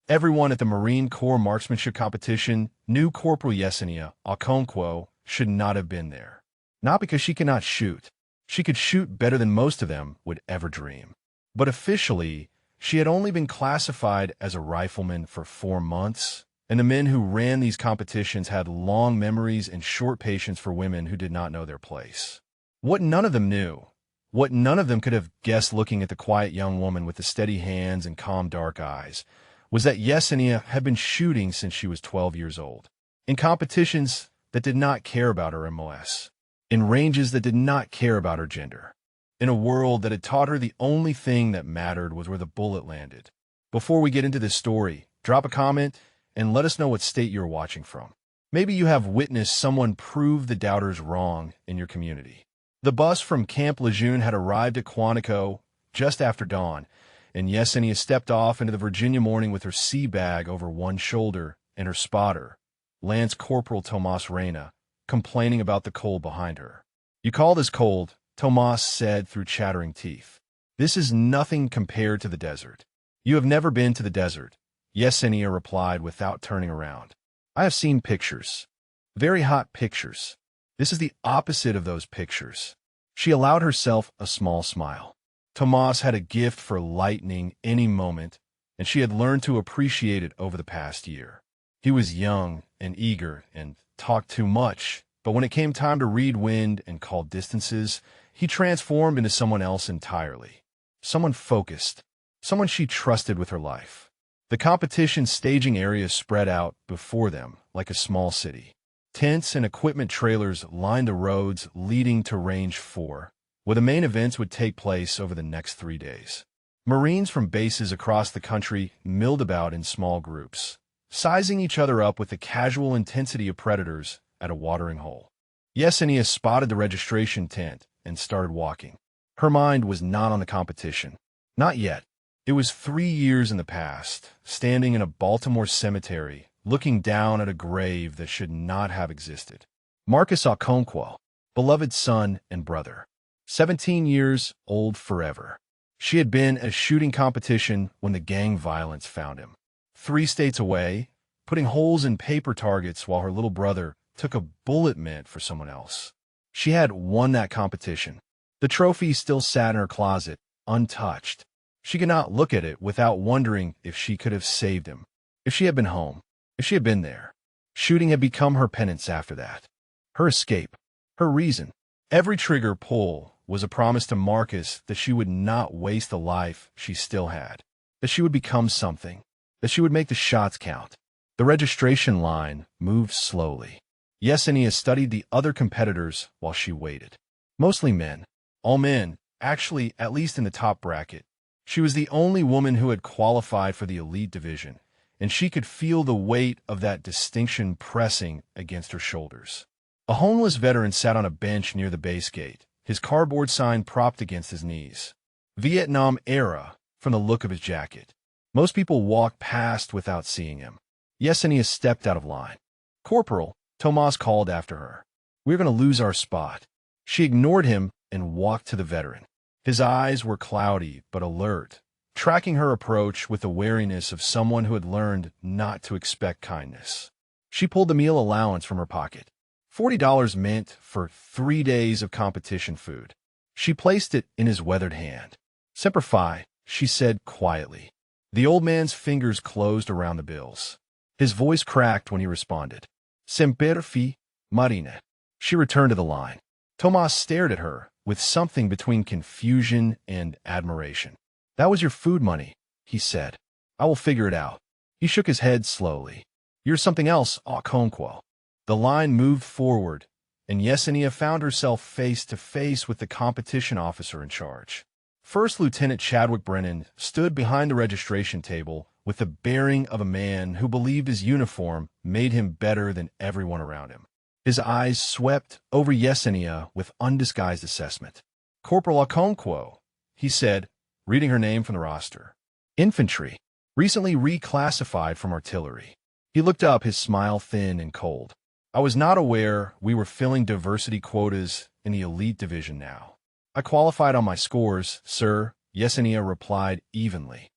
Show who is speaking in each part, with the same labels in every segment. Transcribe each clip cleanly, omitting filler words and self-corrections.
Speaker 1: Everyone at the Marine Corps marksmanship competition knew Corporal Yesenia Okonkwo should not have been there. Not because she cannot shoot. She could shoot better than most of them would ever dream. But officially, she had only been classified as a rifleman for 4 months, and the men who ran these competitions had long memories and short patience for women who did not know their place. What none of them knew, what none of them could have guessed looking at the quiet young woman with the steady hands and calm dark eyes, was that Yesenia had been shooting since she was 12 years old, in competitions that did not care about her MOS, in ranges that did not care about her gender, in a world that had taught her the only thing that mattered was where the bullet landed. Before we get into this story, drop a comment and let us know what state you're watching from. Maybe you have witnessed someone prove the doubters wrong in your community. The bus from Camp Lejeune had arrived at Quantico just after dawn, and Yesenia stepped off into the Virginia morning with her sea bag over one shoulder and her spotter, Lance Corporal Tomas Reyna, complaining about the cold behind her. "You call this cold," Tomas said through chattering teeth. "This is nothing compared to the desert." "You have never been to the desert," Yesenia replied without turning around. "I have seen pictures. Very hot pictures. This is the opposite of those pictures." She allowed herself a small smile. Tomas had a gift for lightening any moment, and she had learned to appreciate it over the past year. He was young and eager and talked too much, but when it came time to read wind and call distances, he transformed into someone else entirely. Someone focused. Someone she trusted with her life. The competition staging area spread out before them like a small city. Tents and equipment trailers lined the roads leading to Range 4, where the main events would take place over the next 3 days. Marines from bases across the country milled about in small groups, sizing each other up with the casual intensity of predators at a watering hole. Yesenia spotted the registration tent and started walking. Her mind was not on the competition. Not yet. It was 3 years in the past, standing in a Baltimore cemetery, looking down at a grave that should not have existed. Marcus Okonkwo, beloved son and brother. 17 years old forever. She had been at a shooting competition when the gang violence found him. 3 states away, putting holes in paper targets while her little brother took a bullet meant for someone else. She had won that competition. The trophy still sat in her closet, untouched. She could not look at it without wondering if she could have saved him. If she had been home. If she had been there. Shooting had become her penance after that. Her escape. Her reason. Every trigger pull was a promise to Marcus that she would not waste the life she still had. That she would become something. That she would make the shots count. The registration line moved slowly. Yesenia studied the other competitors while she waited. Mostly men. All men, actually, at least in the top bracket. She was the only woman who had qualified for the elite division, and she could feel the weight of that distinction pressing against her shoulders. A homeless veteran sat on a bench near the base gate, his cardboard sign propped against his knees. Vietnam era, from the look of his jacket. Most people walked past without seeing him. Yesenia stepped out of line. "Corporal," Tomas called after her. "We're going to lose our spot." She ignored him and walked to the veteran. His eyes were cloudy but alert, tracking her approach with the wariness of someone who had learned not to expect kindness. She pulled the meal allowance from her pocket. $40 meant for 3 days of competition food. She placed it in his weathered hand. "Semper Fi," she said quietly. The old man's fingers closed around the bills. His voice cracked when he responded. "Semper Fi, Marina." She returned to the line. Tomas stared at her with something between confusion and admiration. "That was your food money," he said. "I will figure it out." He shook his head slowly. "You're something else, Okonkwo." The line moved forward, and Yesenia found herself face to face with the competition officer in charge. First Lieutenant Chadwick Brennan stood behind the registration table with the bearing of a man who believed his uniform made him better than everyone around him. His eyes swept over Yesenia with undisguised assessment. "Corporal Okonkwo," he said, reading her name from the roster. "Infantry. Recently reclassified from artillery." He looked up, his smile thin and cold. "I was not aware we were filling diversity quotas in the elite division now." "I qualified on my scores, sir," Yesenia replied evenly.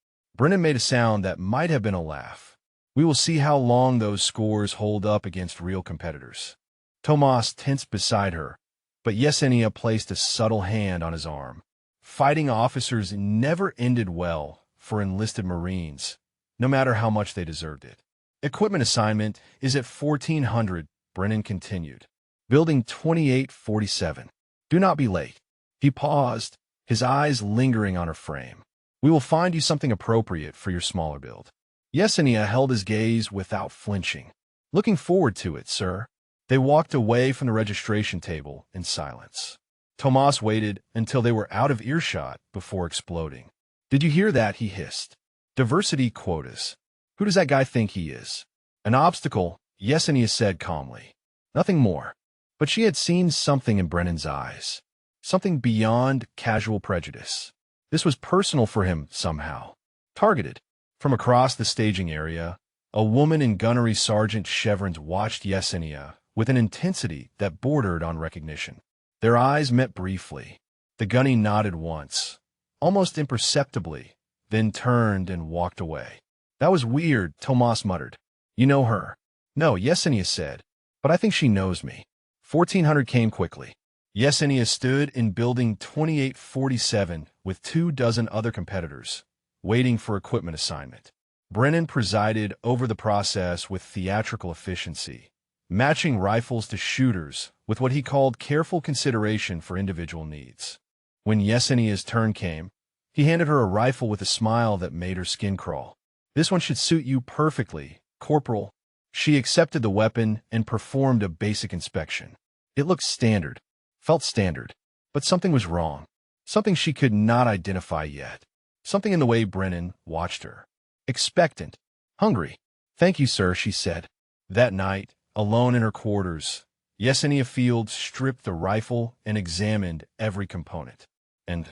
Speaker 1: Brennan made a sound that might have been a laugh. We will see how long those scores hold up against real competitors. Tomas tensed beside her, but Yesenia placed a subtle hand on his arm. Fighting officers never ended well for enlisted Marines, no matter how much they deserved it. Equipment assignment is at 1400, Brennan continued. Building 2847. Do not be late. He paused, his eyes lingering on her frame. We will find you something appropriate for your smaller build. Yesenia held his gaze without flinching. Looking forward to it, sir. They walked away from the registration table in silence. Tomas waited until they were out of earshot before exploding. Did you hear that? He hissed. Diversity quotas. Who does that guy think he is? An obstacle, Yesenia said calmly. Nothing more. But she had seen something in Brennan's eyes. Something beyond casual prejudice. This was personal for him somehow. Targeted. From across the staging area, a woman in gunnery sergeant chevrons watched Yesenia with an intensity that bordered on recognition. Their eyes met briefly. The gunny nodded once, almost imperceptibly, then turned and walked away. That was weird, Tomas muttered. You know her? No, Yesenia said, but I think she knows me. 1400 came quickly. Yesenia stood in building 2847 with 24 other competitors, waiting for equipment assignment. Brennan presided over the process with theatrical efficiency, matching rifles to shooters with what he called careful consideration for individual needs. When Yesenia's turn came, he handed her a rifle with a smile that made her skin crawl. This one should suit you perfectly, Corporal. She accepted the weapon and performed a basic inspection. It looked standard, felt standard, but something was wrong. Something she could not identify yet. Something in the way Brennan watched her. Expectant. Hungry. Thank you, sir, she said. That night, alone in her quarters, Yesenia Field stripped the rifle and examined every component. And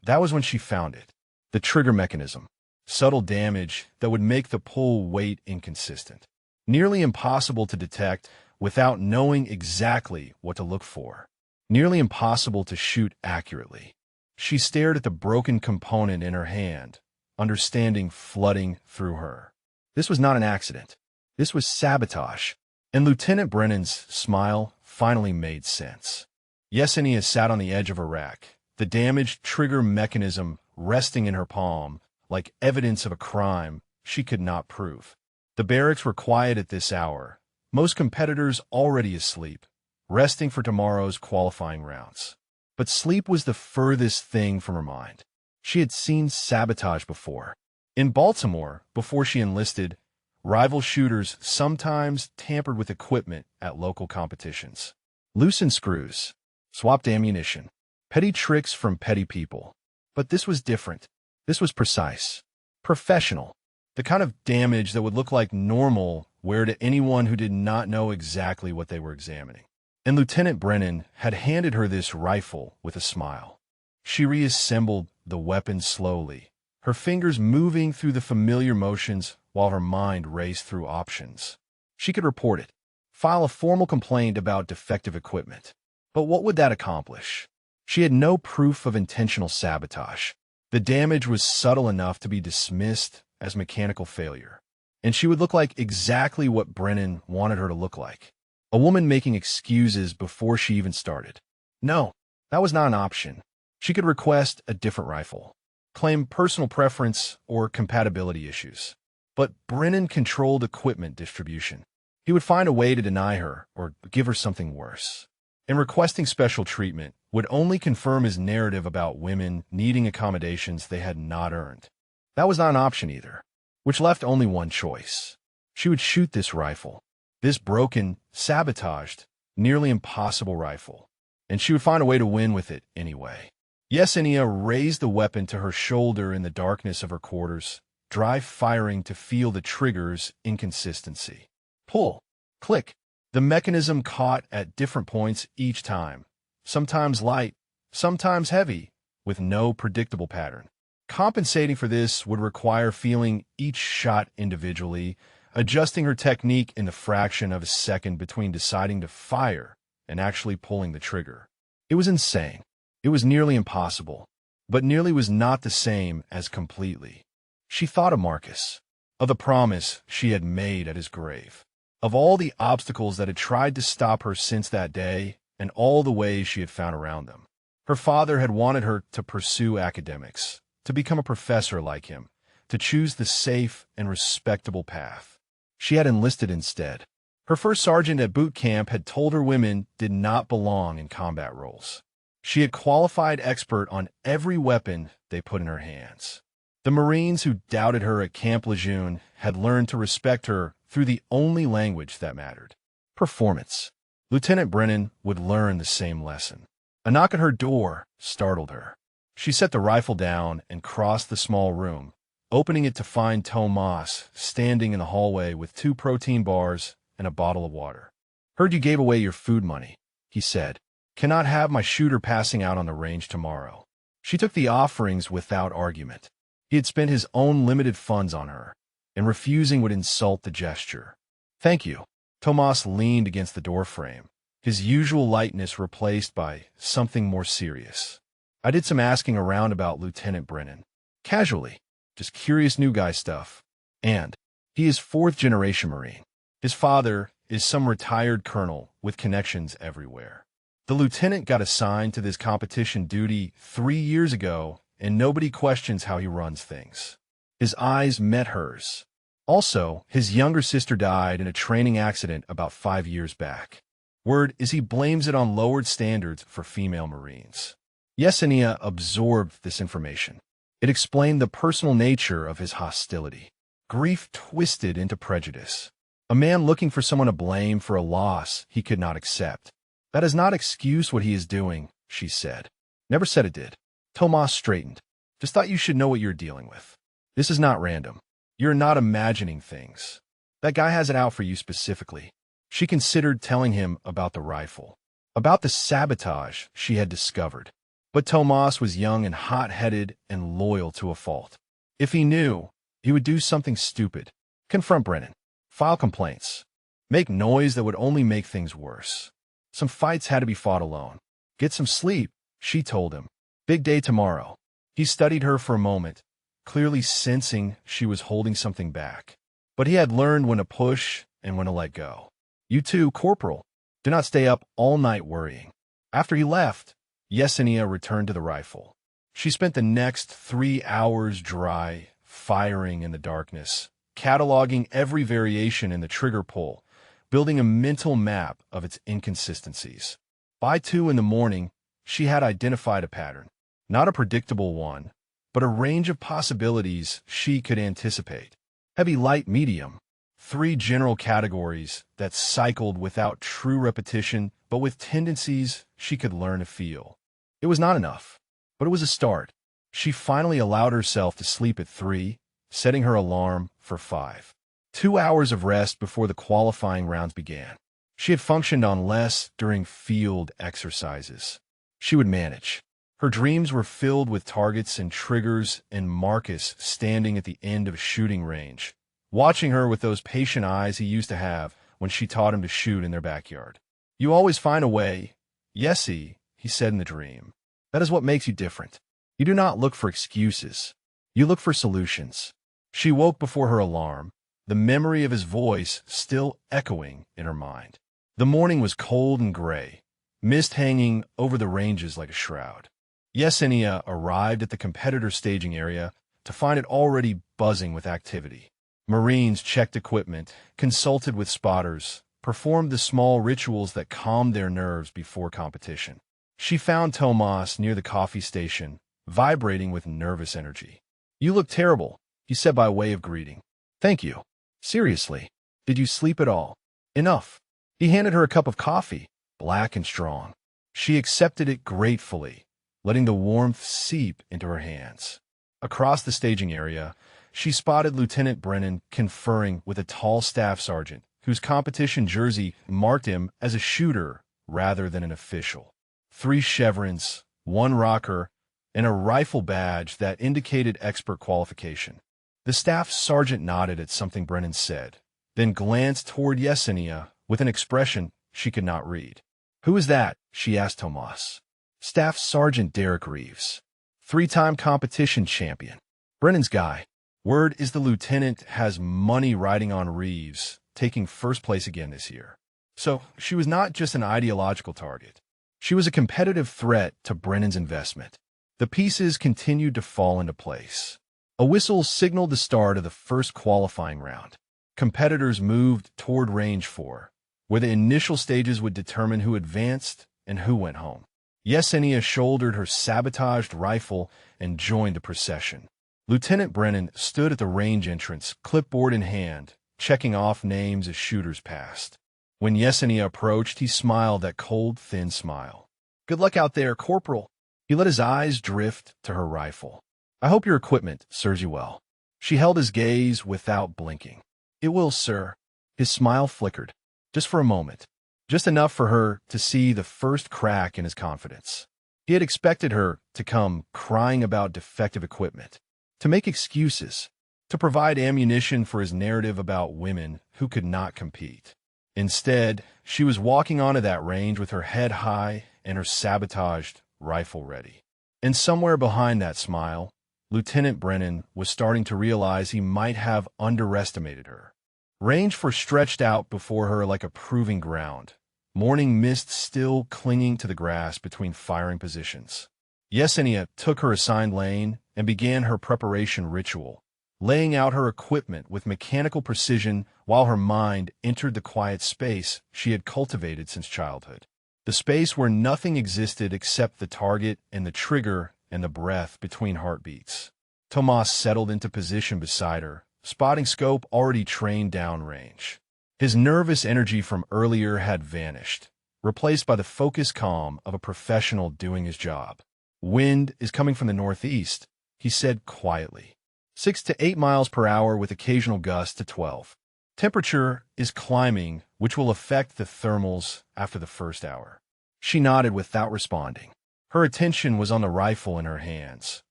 Speaker 1: that was when she found it. The trigger mechanism. Subtle damage that would make the pull weight inconsistent. Nearly impossible to detect without knowing exactly what to look for. Nearly impossible to shoot accurately. She stared at the broken component in her hand, understanding flooding through her. This was not an accident. This was sabotage. And Lieutenant Brennan's smile finally made sense. Yesenia sat on the edge of her rack, the damaged trigger mechanism resting in her palm, like evidence of a crime she could not prove. The barracks were quiet at this hour, most competitors already asleep, resting for tomorrow's qualifying rounds. But sleep was the furthest thing from her mind. She had seen sabotage before. In Baltimore, before she enlisted, rival shooters sometimes tampered with equipment at local competitions. Loosened screws, swapped ammunition, petty tricks from petty people. But this was different. This was precise, professional, the kind of damage that would look like normal wear to anyone who did not know exactly what they were examining. And Lieutenant Brennan had handed her this rifle with a smile. She reassembled the weapon slowly, her fingers moving through the familiar motions while her mind raced through options. She could report it, file a formal complaint about defective equipment. But what would that accomplish? She had no proof of intentional sabotage. The damage was subtle enough to be dismissed as mechanical failure. And she would look like exactly what Brennan wanted her to look like. A woman making excuses before she even started. No, that was not an option. She could request a different rifle, claim personal preference or compatibility issues. But Brennan controlled equipment distribution. He would find a way to deny her or give her something worse. And requesting special treatment would only confirm his narrative about women needing accommodations they had not earned. That was not an option either, which left only one choice. She would shoot this rifle, this broken, sabotaged, nearly impossible rifle, and she would find a way to win with it anyway. Yesenia raised the weapon to her shoulder in the darkness of her quarters, dry firing to feel the trigger's inconsistency. Pull. Click. The mechanism caught at different points each time, sometimes light, sometimes heavy, with no predictable pattern. Compensating for this would require feeling each shot individually, adjusting her technique in the fraction of a second between deciding to fire and actually pulling the trigger. It was insane. It was nearly impossible, but nearly was not the same as completely. She thought of Marcus, of the promise she had made at his grave, of all the obstacles that had tried to stop her since that day, and all the ways she had found around them. Her father had wanted her to pursue academics, to become a professor like him, to choose the safe and respectable path. She had enlisted instead. Her first sergeant at boot camp had told her women did not belong in combat roles. She had qualified expert on every weapon they put in her hands. The Marines who doubted her at Camp Lejeune had learned to respect her through the only language that mattered: performance. Lieutenant Brennan would learn the same lesson. A knock at her door startled her. She set the rifle down and crossed the small room, opening it to find Tomas standing in the hallway with 2 protein bars and a bottle of water. "Heard you gave away your food money," he said. "Cannot have my shooter passing out on the range tomorrow." She took the offerings without argument. He had spent his own limited funds on her, and refusing would insult the gesture. "Thank you." Tomas leaned against the doorframe, his usual lightness replaced by something more serious. "I did some asking around about Lieutenant Brennan. Casually, just curious new guy stuff. And he is 4th-generation Marine. His father is some retired colonel with connections everywhere. The lieutenant got assigned to this competition duty 3 years ago, and nobody questions how he runs things." His eyes met hers. Also, his younger sister died in a training accident about 5 years back. Word is he blames it on lowered standards for female Marines. Yesenia absorbed this information. It explained the personal nature of his hostility. Grief twisted into prejudice. A man looking for someone to blame for a loss he could not accept. "That does not excuse what he is doing," she said. "Never said it did." Tomas straightened. "Just thought you should know what you're dealing with. This is not random. You're not imagining things. That guy has it out for you specifically." She considered telling him about the rifle, about the sabotage she had discovered. But Tomas was young and hot-headed and loyal to a fault. If he knew, he would do something stupid. Confront Brennan. File complaints. Make noise that would only make things worse. Some fights had to be fought alone. "Get some sleep," she told him. "Big day tomorrow." He studied her for a moment, clearly sensing she was holding something back. But he had learned when to push and when to let go. "You too, Corporal. Do not stay up all night worrying." After he left, Yesenia returned to the rifle. She spent the next 3 hours dry, firing in the darkness, cataloging every variation in the trigger pull, building a mental map of its inconsistencies. By 2 in the morning, she had identified a pattern. Not a predictable one, but a range of possibilities she could anticipate. Heavy, light, medium. 3 general categories that cycled without true repetition, but with tendencies she could learn to feel. It was not enough, but it was a start. She finally allowed herself to sleep at 3, setting her alarm for 5. 2 hours of rest before the qualifying rounds began. She had functioned on less during field exercises. She would manage. Her dreams were filled with targets and triggers and Marcus standing at the end of a shooting range, watching her with those patient eyes he used to have when she taught him to shoot in their backyard. "You always find a way, Yessie," he said in the dream. "That is what makes you different. You do not look for excuses. You look for solutions." She woke before her alarm, the memory of his voice still echoing in her mind. The morning was cold and gray, mist hanging over the ranges like a shroud. Yesenia arrived at the competitor staging area to find it already buzzing with activity. Marines checked equipment, consulted with spotters, performed the small rituals that calmed their nerves before competition. She found Tomas near the coffee station, vibrating with nervous energy. "You look terrible," he said by way of greeting. "Thank you. Seriously, did you sleep at all?" "Enough." He handed her a cup of coffee, black and strong. She accepted it gratefully, letting the warmth seep into her hands. Across the staging area, she spotted Lieutenant Brennan conferring with a tall staff sergeant whose competition jersey marked him as a shooter rather than an official. 3 chevrons, 1 rocker, and a rifle badge that indicated expert qualification. The staff sergeant nodded at something Brennan said, then glanced toward Yesenia with an expression she could not read. "Who is that?" she asked Tomas. "Staff Sergeant Derek Reeves, 3-time competition champion. Brennan's guy." Word is the lieutenant has money riding on Reeves, taking first place again this year. So she was not just an ideological target. She was a competitive threat to Brennan's investment. The pieces continued to fall into place. A whistle signaled the start of the first qualifying round. Competitors moved toward Range 4, where the initial stages would determine who advanced and who went home. Yesenia shouldered her sabotaged rifle and joined the procession. Lieutenant Brennan stood at the range entrance, clipboard in hand, checking off names as shooters passed. When Yesenia approached, he smiled that cold, thin smile. "Good luck out there, Corporal." He let his eyes drift to her rifle. "I hope your equipment serves you well." She held his gaze without blinking. "It will, sir." His smile flickered, just for a moment, just enough for her to see the first crack in his confidence. He had expected her to come crying about defective equipment, to make excuses, to provide ammunition for his narrative about women who could not compete. Instead, she was walking onto that range with her head high and her sabotaged rifle ready. And somewhere behind that smile, Lieutenant Brennan was starting to realize he might have underestimated her. Range 4 stretched out before her like a proving ground, morning mist still clinging to the grass between firing positions. Yesenia took her assigned lane and began her preparation ritual, laying out her equipment with mechanical precision while her mind entered the quiet space she had cultivated since childhood. The space where nothing existed except the target and the trigger and the breath between heartbeats. Tomas settled into position beside her, spotting scope already trained downrange. His nervous energy from earlier had vanished, replaced by the focused calm of a professional doing his job. "Wind is coming from the northeast," he said quietly. 6 to 8 miles per hour with occasional gusts to 12. Temperature is climbing, which will affect the thermals after the first hour. She nodded without responding. Her attention was on the rifle in her hands,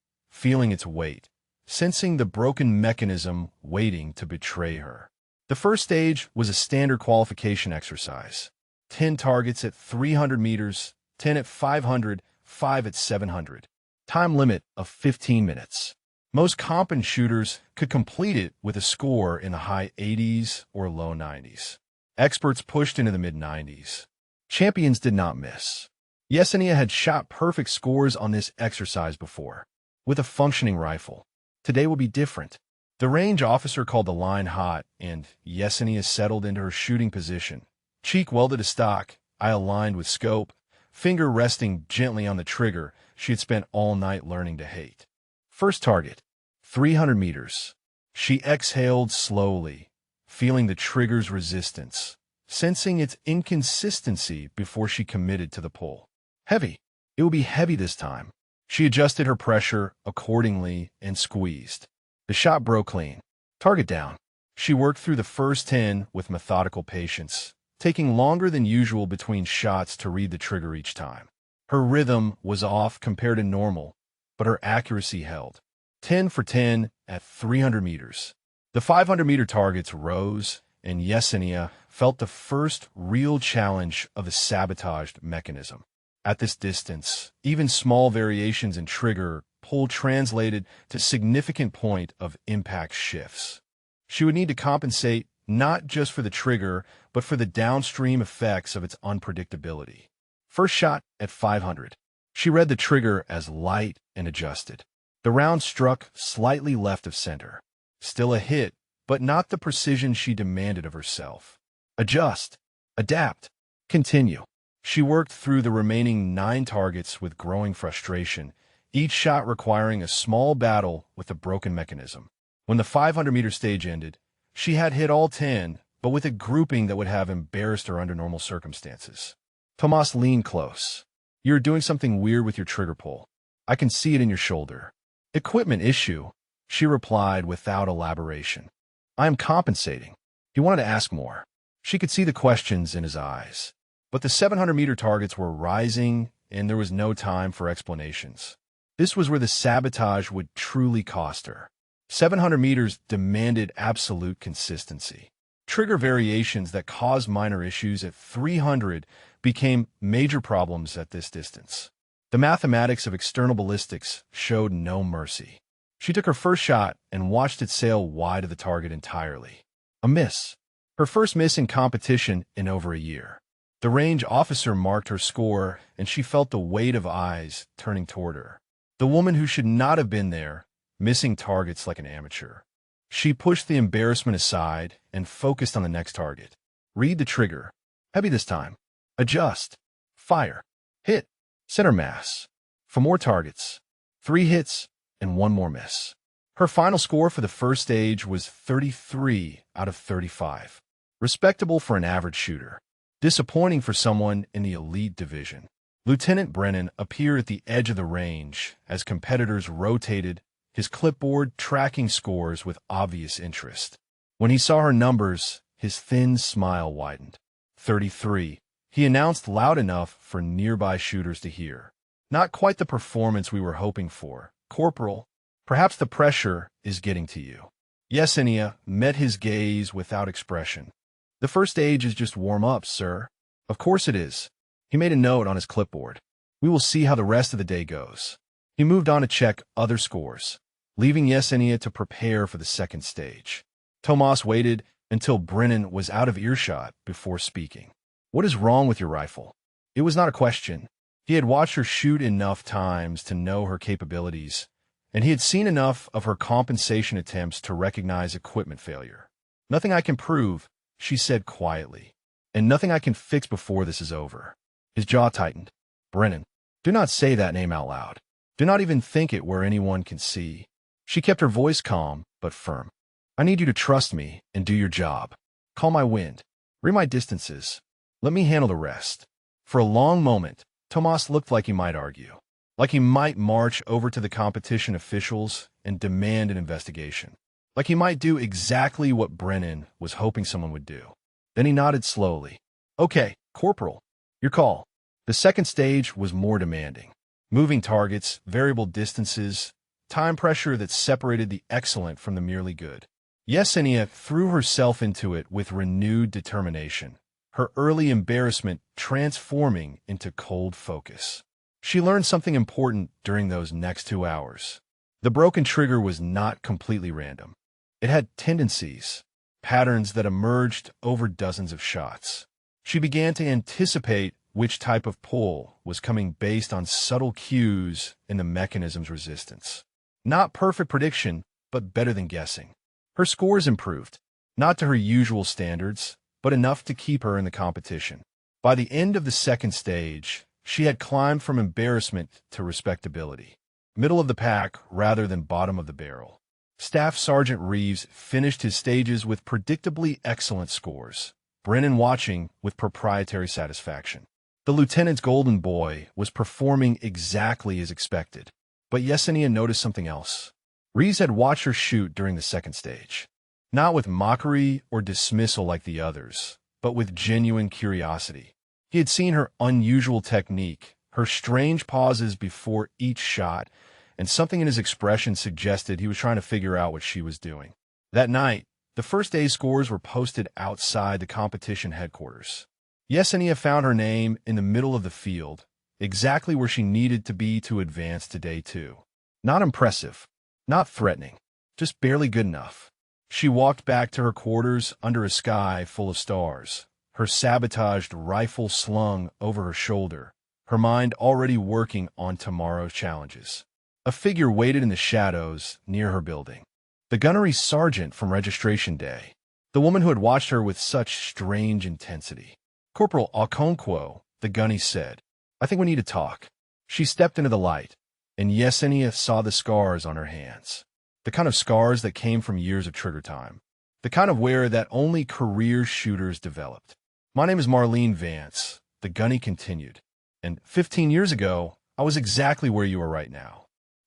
Speaker 1: feeling its weight, sensing the broken mechanism waiting to betray her. The first stage was a standard qualification exercise. 10 targets at 300 meters, 10 at 500, 5 at 700. Time limit of 15 minutes. Most competent shooters could complete it with a score in the high 80s or low 90s. Experts pushed into the mid-90s. Champions did not miss. Yesenia had shot perfect scores on this exercise before, with a functioning rifle. Today will be different. The range officer called the line hot, and Yesenia settled into her shooting position. Cheek welded to stock, eye aligned with scope, finger resting gently on the trigger she had spent all night learning to hate. First target, 300 meters. She exhaled slowly, feeling the trigger's resistance, sensing its inconsistency before she committed to the pull. Heavy. It would be heavy this time. She adjusted her pressure accordingly and squeezed. The shot broke clean. Target down. She worked through the first 10 with methodical patience, taking longer than usual between shots to read the trigger each time. Her rhythm was off compared to normal, but her accuracy held. 10 for 10 at 300 meters. The 500-meter targets rose, and Yesenia felt the first real challenge of the sabotaged mechanism. At this distance, even small variations in trigger pull translated to significant point of impact shifts. She would need to compensate not just for the trigger, but for the downstream effects of its unpredictability. First shot at 500. She read the trigger as light and adjusted. The round struck slightly left of center. Still a hit, but not the precision she demanded of herself. Adjust. Adapt. Continue. She worked through the remaining 9 targets with growing frustration, each shot requiring a small battle with a broken mechanism. When the 500-meter stage ended, she had hit all 10, but with a grouping that would have embarrassed her under normal circumstances. Tomas leaned close. "You're doing something weird with your trigger pull. I can see it in your shoulder." "Equipment issue," she replied without elaboration. "I am compensating." He wanted to ask more. She could see the questions in his eyes. But the 700-meter targets were rising, and there was no time for explanations. This was where the sabotage would truly cost her. 700 meters demanded absolute consistency. Trigger variations that caused minor issues at 300 became major problems at this distance. The mathematics of external ballistics showed no mercy. She took her first shot and watched it sail wide of the target entirely. A miss. Her first miss in competition in over a year. The range officer marked her score, and she felt the weight of eyes turning toward her. The woman who should not have been there, missing targets like an amateur. She pushed the embarrassment aside and focused on the next target. Read the trigger. Heavy this time. Adjust. Fire. Hit. Center mass. For more targets. 3 hits and 1 more miss. Her final score for the first stage was 33 out of 35. Respectable for an average shooter. Disappointing for someone in the elite division. Lieutenant Brennan appeared at the edge of the range as competitors rotated, his clipboard tracking scores with obvious interest. When he saw her numbers, his thin smile widened. 33, he announced loud enough for nearby shooters to hear. Not quite the performance we were hoping for, Corporal. Perhaps the pressure is getting to you. Yesenia met his gaze without expression. The first stage is just warm-up, sir. Of course it is. He made a note on his clipboard. We will see how the rest of the day goes. He moved on to check other scores, leaving Yesenia to prepare for the second stage. Tomas waited until Brennan was out of earshot before speaking. What is wrong with your rifle? It was not a question. He had watched her shoot enough times to know her capabilities, and he had seen enough of her compensation attempts to recognize equipment failure. Nothing I can prove, she said quietly, and nothing I can fix before this is over. His jaw tightened. Brennan, do not say that name out loud. Do not even think it where anyone can see. She kept her voice calm, but firm. I need you to trust me and do your job. Call my wind. Read my distances. Let me handle the rest. For a long moment, Tomas looked like he might argue, like he might march over to the competition officials and demand an investigation, like he might do exactly what Brennan was hoping someone would do. Then he nodded slowly. Okay, Corporal, your call. The second stage was more demanding. Moving targets, variable distances, time pressure that separated the excellent from the merely good. Yesenia threw herself into it with renewed determination, her early embarrassment transforming into cold focus. She learned something important during those next 2 hours. The broken trigger was not completely random. It had tendencies, patterns that emerged over dozens of shots. She began to anticipate which type of pull was coming based on subtle cues in the mechanism's resistance. Not perfect prediction, but better than guessing. Her scores improved, not to her usual standards, but enough to keep her in the competition. By the end of the second stage, she had climbed from embarrassment to respectability. Middle of the pack rather than bottom of the barrel. Staff Sergeant Reeves finished his stages with predictably excellent scores, Brennan watching with proprietary satisfaction. The lieutenant's golden boy was performing exactly as expected. But Yesenia noticed something else. Reeves had watched her shoot during the second stage. Not with mockery or dismissal like the others, but with genuine curiosity. He had seen her unusual technique, her strange pauses before each shot, and something in his expression suggested he was trying to figure out what she was doing. That night, the first day's scores were posted outside the competition headquarters. Yesenia found her name in the middle of the field, exactly where she needed to be to advance to day 2. Not impressive, not threatening, just barely good enough. She walked back to her quarters under a sky full of stars, her sabotaged rifle slung over her shoulder, her mind already working on tomorrow's challenges. A figure waited in the shadows near her building. The gunnery sergeant from registration day, the woman who had watched her with such strange intensity. Corporal Okonkwo, the gunny said, I think we need to talk. She stepped into the light, and Yesenia saw the scars on her hands. The kind of scars that came from years of trigger time. The kind of wear that only career shooters developed. My name is Marlene Vance, the gunny continued. And 15 years ago, I was exactly where you are right now.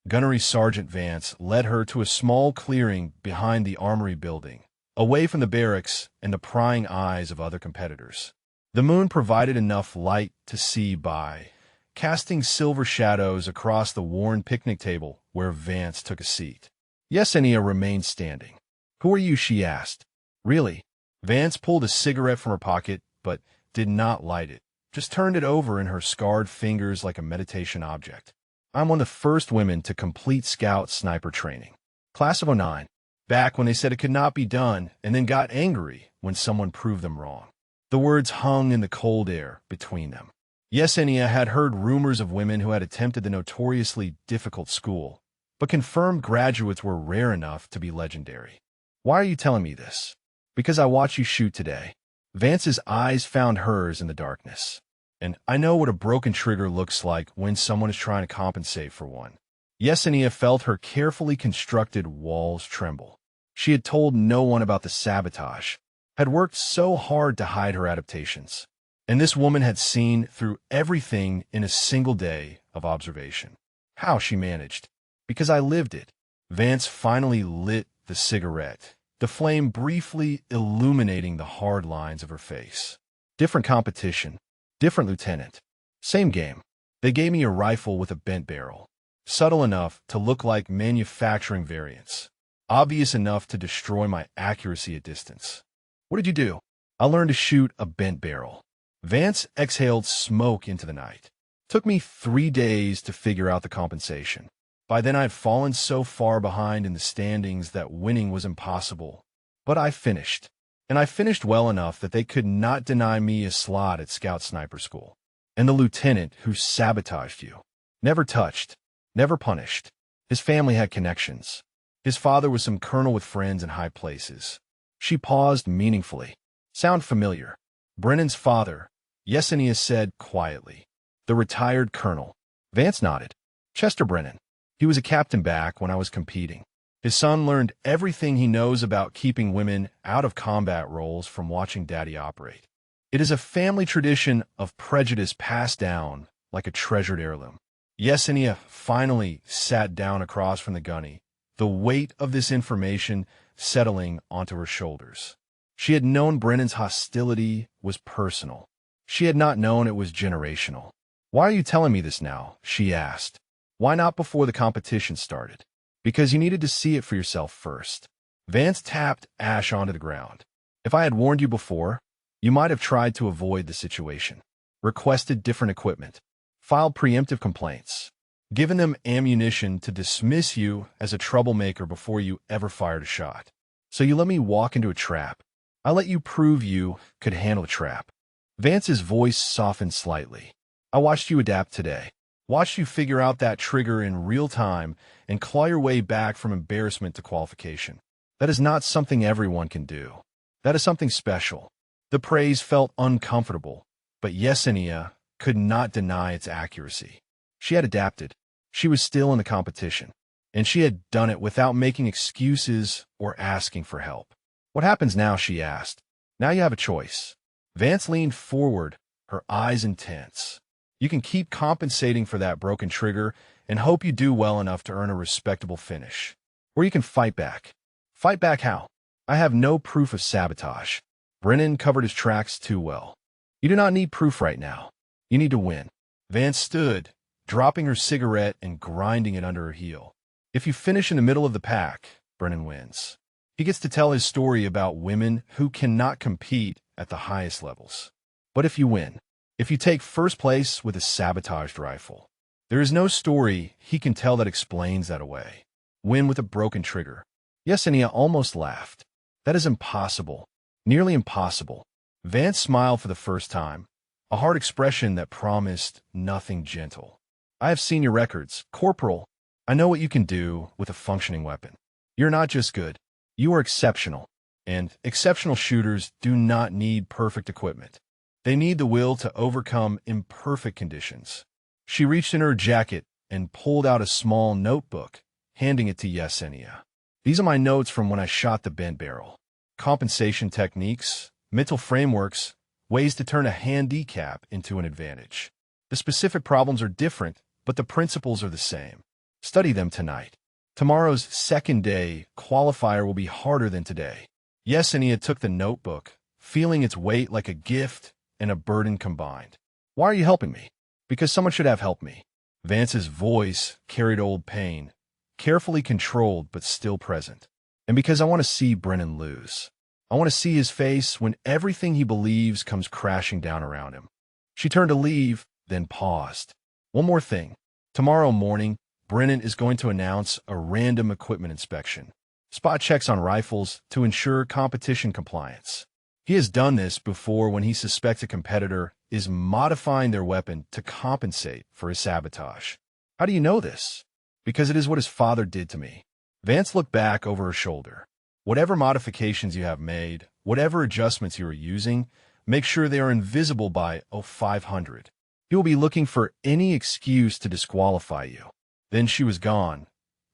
Speaker 1: Gunnery Sergeant Vance led her to a small clearing behind the armory building, away from the barracks and the prying eyes of other competitors. The moon provided enough light to see by, casting silver shadows across the worn picnic table where Vance took a seat. Yesenia remained standing. Who are you? She asked. Really? Vance pulled a cigarette from her pocket, but did not light it, just turned it over in her scarred fingers like a meditation object. I'm one of the first women to complete scout sniper training. Class of '09. Back when they said it could not be done and then got angry when someone proved them wrong. The words hung in the cold air between them. Yesenia had heard rumors of women who had attempted the notoriously difficult school, but confirmed graduates were rare enough to be legendary. Why are you telling me this? Because I watched you shoot today. Vance's eyes found hers in the darkness. And I know what a broken trigger looks like when someone is trying to compensate for one. Yesenia felt her carefully constructed walls tremble. She had told no one about the sabotage, had worked so hard to hide her adaptations. And this woman had seen through everything in a single day of observation. How she managed. Because I lived it. Vance finally lit the cigarette, the flame briefly illuminating the hard lines of her face. Different competition. Different lieutenant. Same game. They gave me a rifle with a bent barrel. Subtle enough to look like manufacturing variants. Obvious enough to destroy my accuracy at distance. What did you do? I learned to shoot a bent barrel. Vance exhaled smoke into the night. Took me 3 days to figure out the compensation. By then I had fallen so far behind in the standings that winning was impossible. But I finished. And I finished well enough that they could not deny me a slot at Scout Sniper School. And the lieutenant who sabotaged you. Never touched. Never punished. His family had connections. His father was some colonel with friends in high places. She paused meaningfully. Sound familiar? Brennan's father, Yesenia said quietly. The retired colonel. Vance nodded. Chester Brennan. He was a captain back when I was competing. His son learned everything he knows about keeping women out of combat roles from watching Daddy operate. It is a family tradition of prejudice passed down like a treasured heirloom. Yesenia finally sat down across from the gunny, the weight of this information settling onto her shoulders. She had known Brennan's hostility was personal. She had not known it was generational. Why are you telling me this now? She asked. Why not before the competition started? Because you needed to see it for yourself first. Vance tapped ash onto the ground. If I had warned you before, you might have tried to avoid the situation. Requested different equipment. Filed preemptive complaints. Given them ammunition to dismiss you as a troublemaker before you ever fired a shot. So you let me walk into a trap. I let you prove you could handle a trap. Vance's voice softened slightly. I watched you adapt today. Watched you figure out that trigger in real time and claw your way back from embarrassment to qualification. That is not something everyone can do. That is something special. The praise felt uncomfortable, but Yesenia could not deny its accuracy. She had adapted. She was still in the competition, and she had done it without making excuses or asking for help. What happens now? She asked. Now you have a choice. Vance leaned forward, her eyes intense. You can keep compensating for that broken trigger and hope you do well enough to earn a respectable finish. Or you can fight back. Fight back how? I have no proof of sabotage. Brennan covered his tracks too well. You do not need proof right now. You need to win. Vance stood, dropping her cigarette and grinding it under her heel. If you finish in the middle of the pack, Brennan wins. He gets to tell his story about women who cannot compete at the highest levels. But if you win, if you take first place with a sabotaged rifle, there is no story he can tell that explains that away. Win with a broken trigger. Yesenia almost laughed. That is impossible. Nearly impossible. Vance smiled for the first time, a hard expression that promised nothing gentle. I have seen your records, Corporal. I know what you can do with a functioning weapon. You're not just good. You are exceptional. And exceptional shooters do not need perfect equipment. They need the will to overcome imperfect conditions. She reached in her jacket and pulled out a small notebook, handing it to Yesenia. These are my notes from when I shot the bent barrel. Compensation techniques, mental frameworks, ways to turn a handicap into an advantage. The specific problems are different, but the principles are the same. Study them tonight. Tomorrow's second day qualifier will be harder than today. Yesenia took the notebook, feeling its weight like a gift and a burden combined. Why are you helping me? Because someone should have helped me. Vance's voice carried old pain, carefully controlled but still present. And because I want to see Brennan lose. I want to see his face when everything he believes comes crashing down around him. She turned to leave, then paused. One more thing. Tomorrow morning, Brennan is going to announce a random equipment inspection. Spot checks on rifles to ensure competition compliance. He has done this before when he suspects a competitor is modifying their weapon to compensate for his sabotage. How do you know this? Because it is what his father did to me. Vance looked back over her shoulder. Whatever modifications you have made, whatever adjustments you are using, make sure they are invisible by 0500. He will be looking for any excuse to disqualify you. Then she was gone,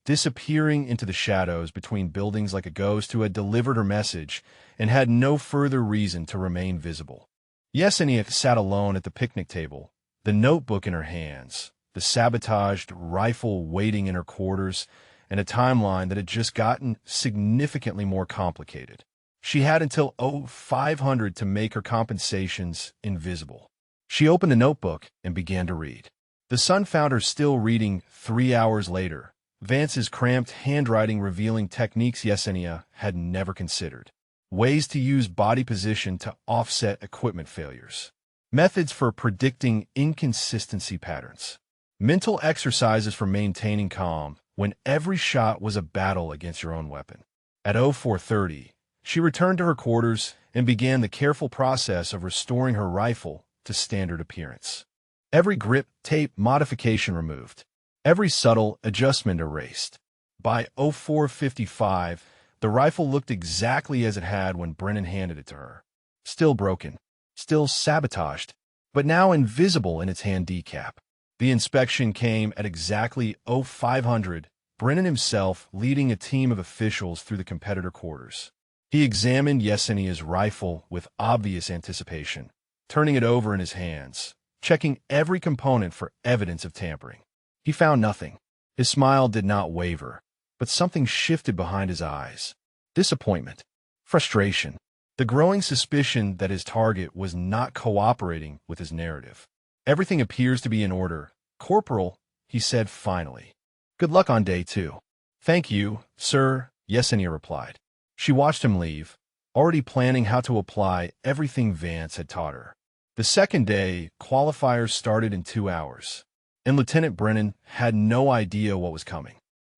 Speaker 1: disappearing into the shadows between buildings like a ghost who had delivered her message and had no further reason to remain visible. Yesenia sat alone at the picnic table, the notebook in her hands, the sabotaged rifle waiting in her quarters, and a timeline that had just gotten significantly more complicated. She had until 0500 to make her compensations invisible. She opened the notebook and began to read. The Sun found her still reading 3 hours later, Vance's cramped handwriting revealing techniques Yesenia had never considered. Ways to use body position to offset equipment failures. Methods for predicting inconsistency patterns. Mental exercises for maintaining calm when every shot was a battle against your own weapon. At 0430, she returned to her quarters and began the careful process of restoring her rifle to standard appearance. Every grip tape modification removed. Every subtle adjustment erased. By 0455, the rifle looked exactly as it had when Brennan handed it to her. Still broken, still sabotaged, but now invisible in its hand decap. The inspection came at exactly 0500, Brennan himself leading a team of officials through the competitor quarters. He examined Yesenia's rifle with obvious anticipation, turning it over in his hands, checking every component for evidence of tampering. He found nothing. His smile did not waver, but something shifted behind his eyes. Disappointment. Frustration. The growing suspicion that his target was not cooperating with his narrative. Everything appears to be in order. Corporal, he said finally. Good luck on day 2. Thank you, sir, Yesenia replied. She watched him leave, already planning how to apply everything Vance had taught her. The second day, qualifiers started in 2 hours, and Lieutenant Brennan had no idea what was coming.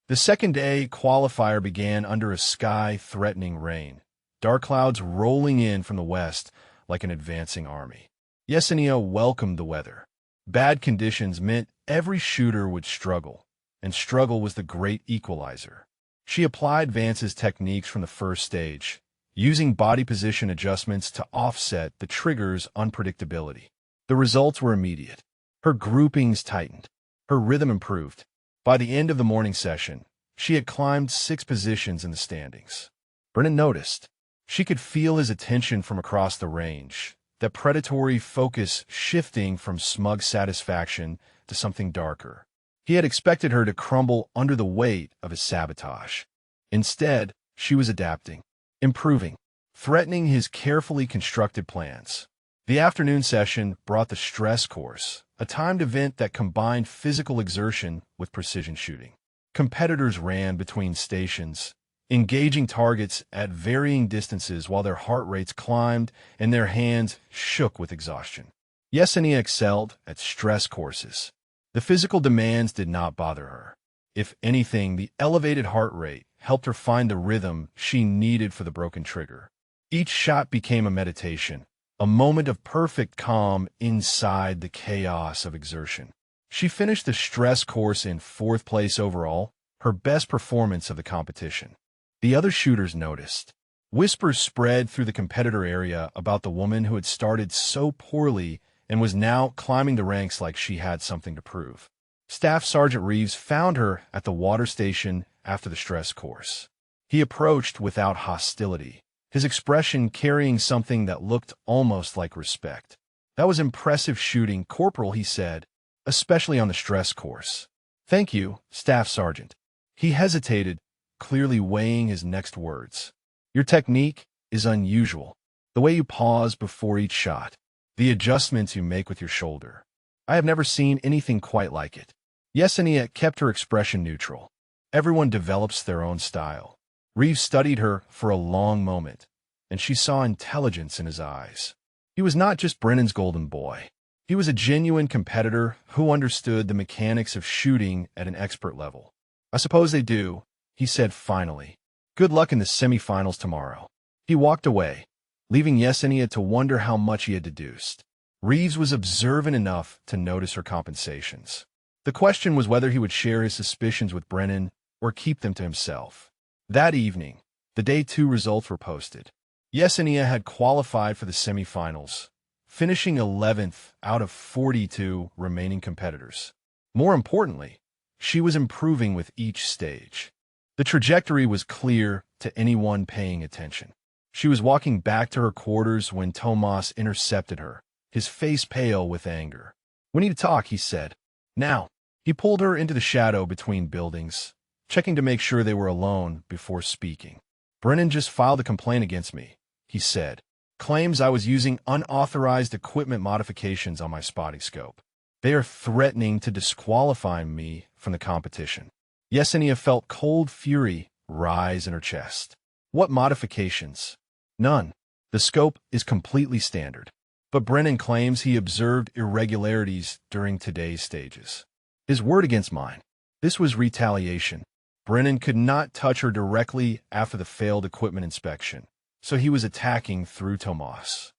Speaker 1: The second day qualifier began under a sky-threatening rain, dark clouds rolling in from the west like an advancing army. Yesenia welcomed the weather. Bad conditions meant every shooter would struggle, and struggle was the great equalizer. She applied Vance's techniques from the first stage, using body position adjustments to offset the trigger's unpredictability. The results were immediate. Her groupings tightened. Her rhythm improved. By the end of the morning session, she had climbed 6 positions in the standings. Brennan noticed. She could feel his attention from across the range, that predatory focus shifting from smug satisfaction to something darker. He had expected her to crumble under the weight of his sabotage. Instead, she was adapting, improving, threatening his carefully constructed plans. The afternoon session brought the stress course, a timed event that combined physical exertion with precision shooting. Competitors ran between stations, engaging targets at varying distances while their heart rates climbed and their hands shook with exhaustion. Yesenia excelled at stress courses. The physical demands did not bother her. If anything, the elevated heart rate helped her find the rhythm she needed for the broken trigger. Each shot became a meditation, a moment of perfect calm inside the chaos of exertion. She finished the stress course in 4th place overall, her best performance of the competition. The other shooters noticed. Whispers spread through the competitor area about the woman who had started so poorly and was now climbing the ranks like she had something to prove. Staff Sergeant Reeves found her at the water station after the stress course. He approached without hostility, his expression carrying something that looked almost like respect. That was impressive shooting, Corporal, he said, especially on the stress course. Thank you, Staff Sergeant. He hesitated, clearly weighing his next words. Your technique is unusual. The way you pause before each shot, the adjustments you make with your shoulder. I have never seen anything quite like it. Yesenia kept her expression neutral. Everyone develops their own style. Reeves studied her for a long moment, and she saw intelligence in his eyes. He was not just Brennan's golden boy. He was a genuine competitor who understood the mechanics of shooting at an expert level. I suppose they do, he said finally. Good luck in the semifinals tomorrow. He walked away, leaving Yesenia to wonder how much he had deduced. Reeves was observant enough to notice her compensations. The question was whether he would share his suspicions with Brennan or keep them to himself. That evening, the Day 2 results were posted. Yesenia had qualified for the semifinals, finishing 11th out of 42 remaining competitors. More importantly, she was improving with each stage. The trajectory was clear to anyone paying attention. She was walking back to her quarters when Tomas intercepted her, his face pale with anger. "We need to talk," he said. "Now." He pulled her into the shadow between buildings, checking to make sure they were alone before speaking. "Brennan just filed a complaint against me," he said. "Claims I was using unauthorized equipment modifications on my spotting scope. They are threatening to disqualify me from the competition." Yesenia felt cold fury rise in her chest. "What modifications?" "None. The scope is completely standard. But Brennan claims he observed irregularities during today's stages. His word against mine." This was retaliation. Brennan could not touch her directly after the failed equipment inspection, so he was attacking through Tomas.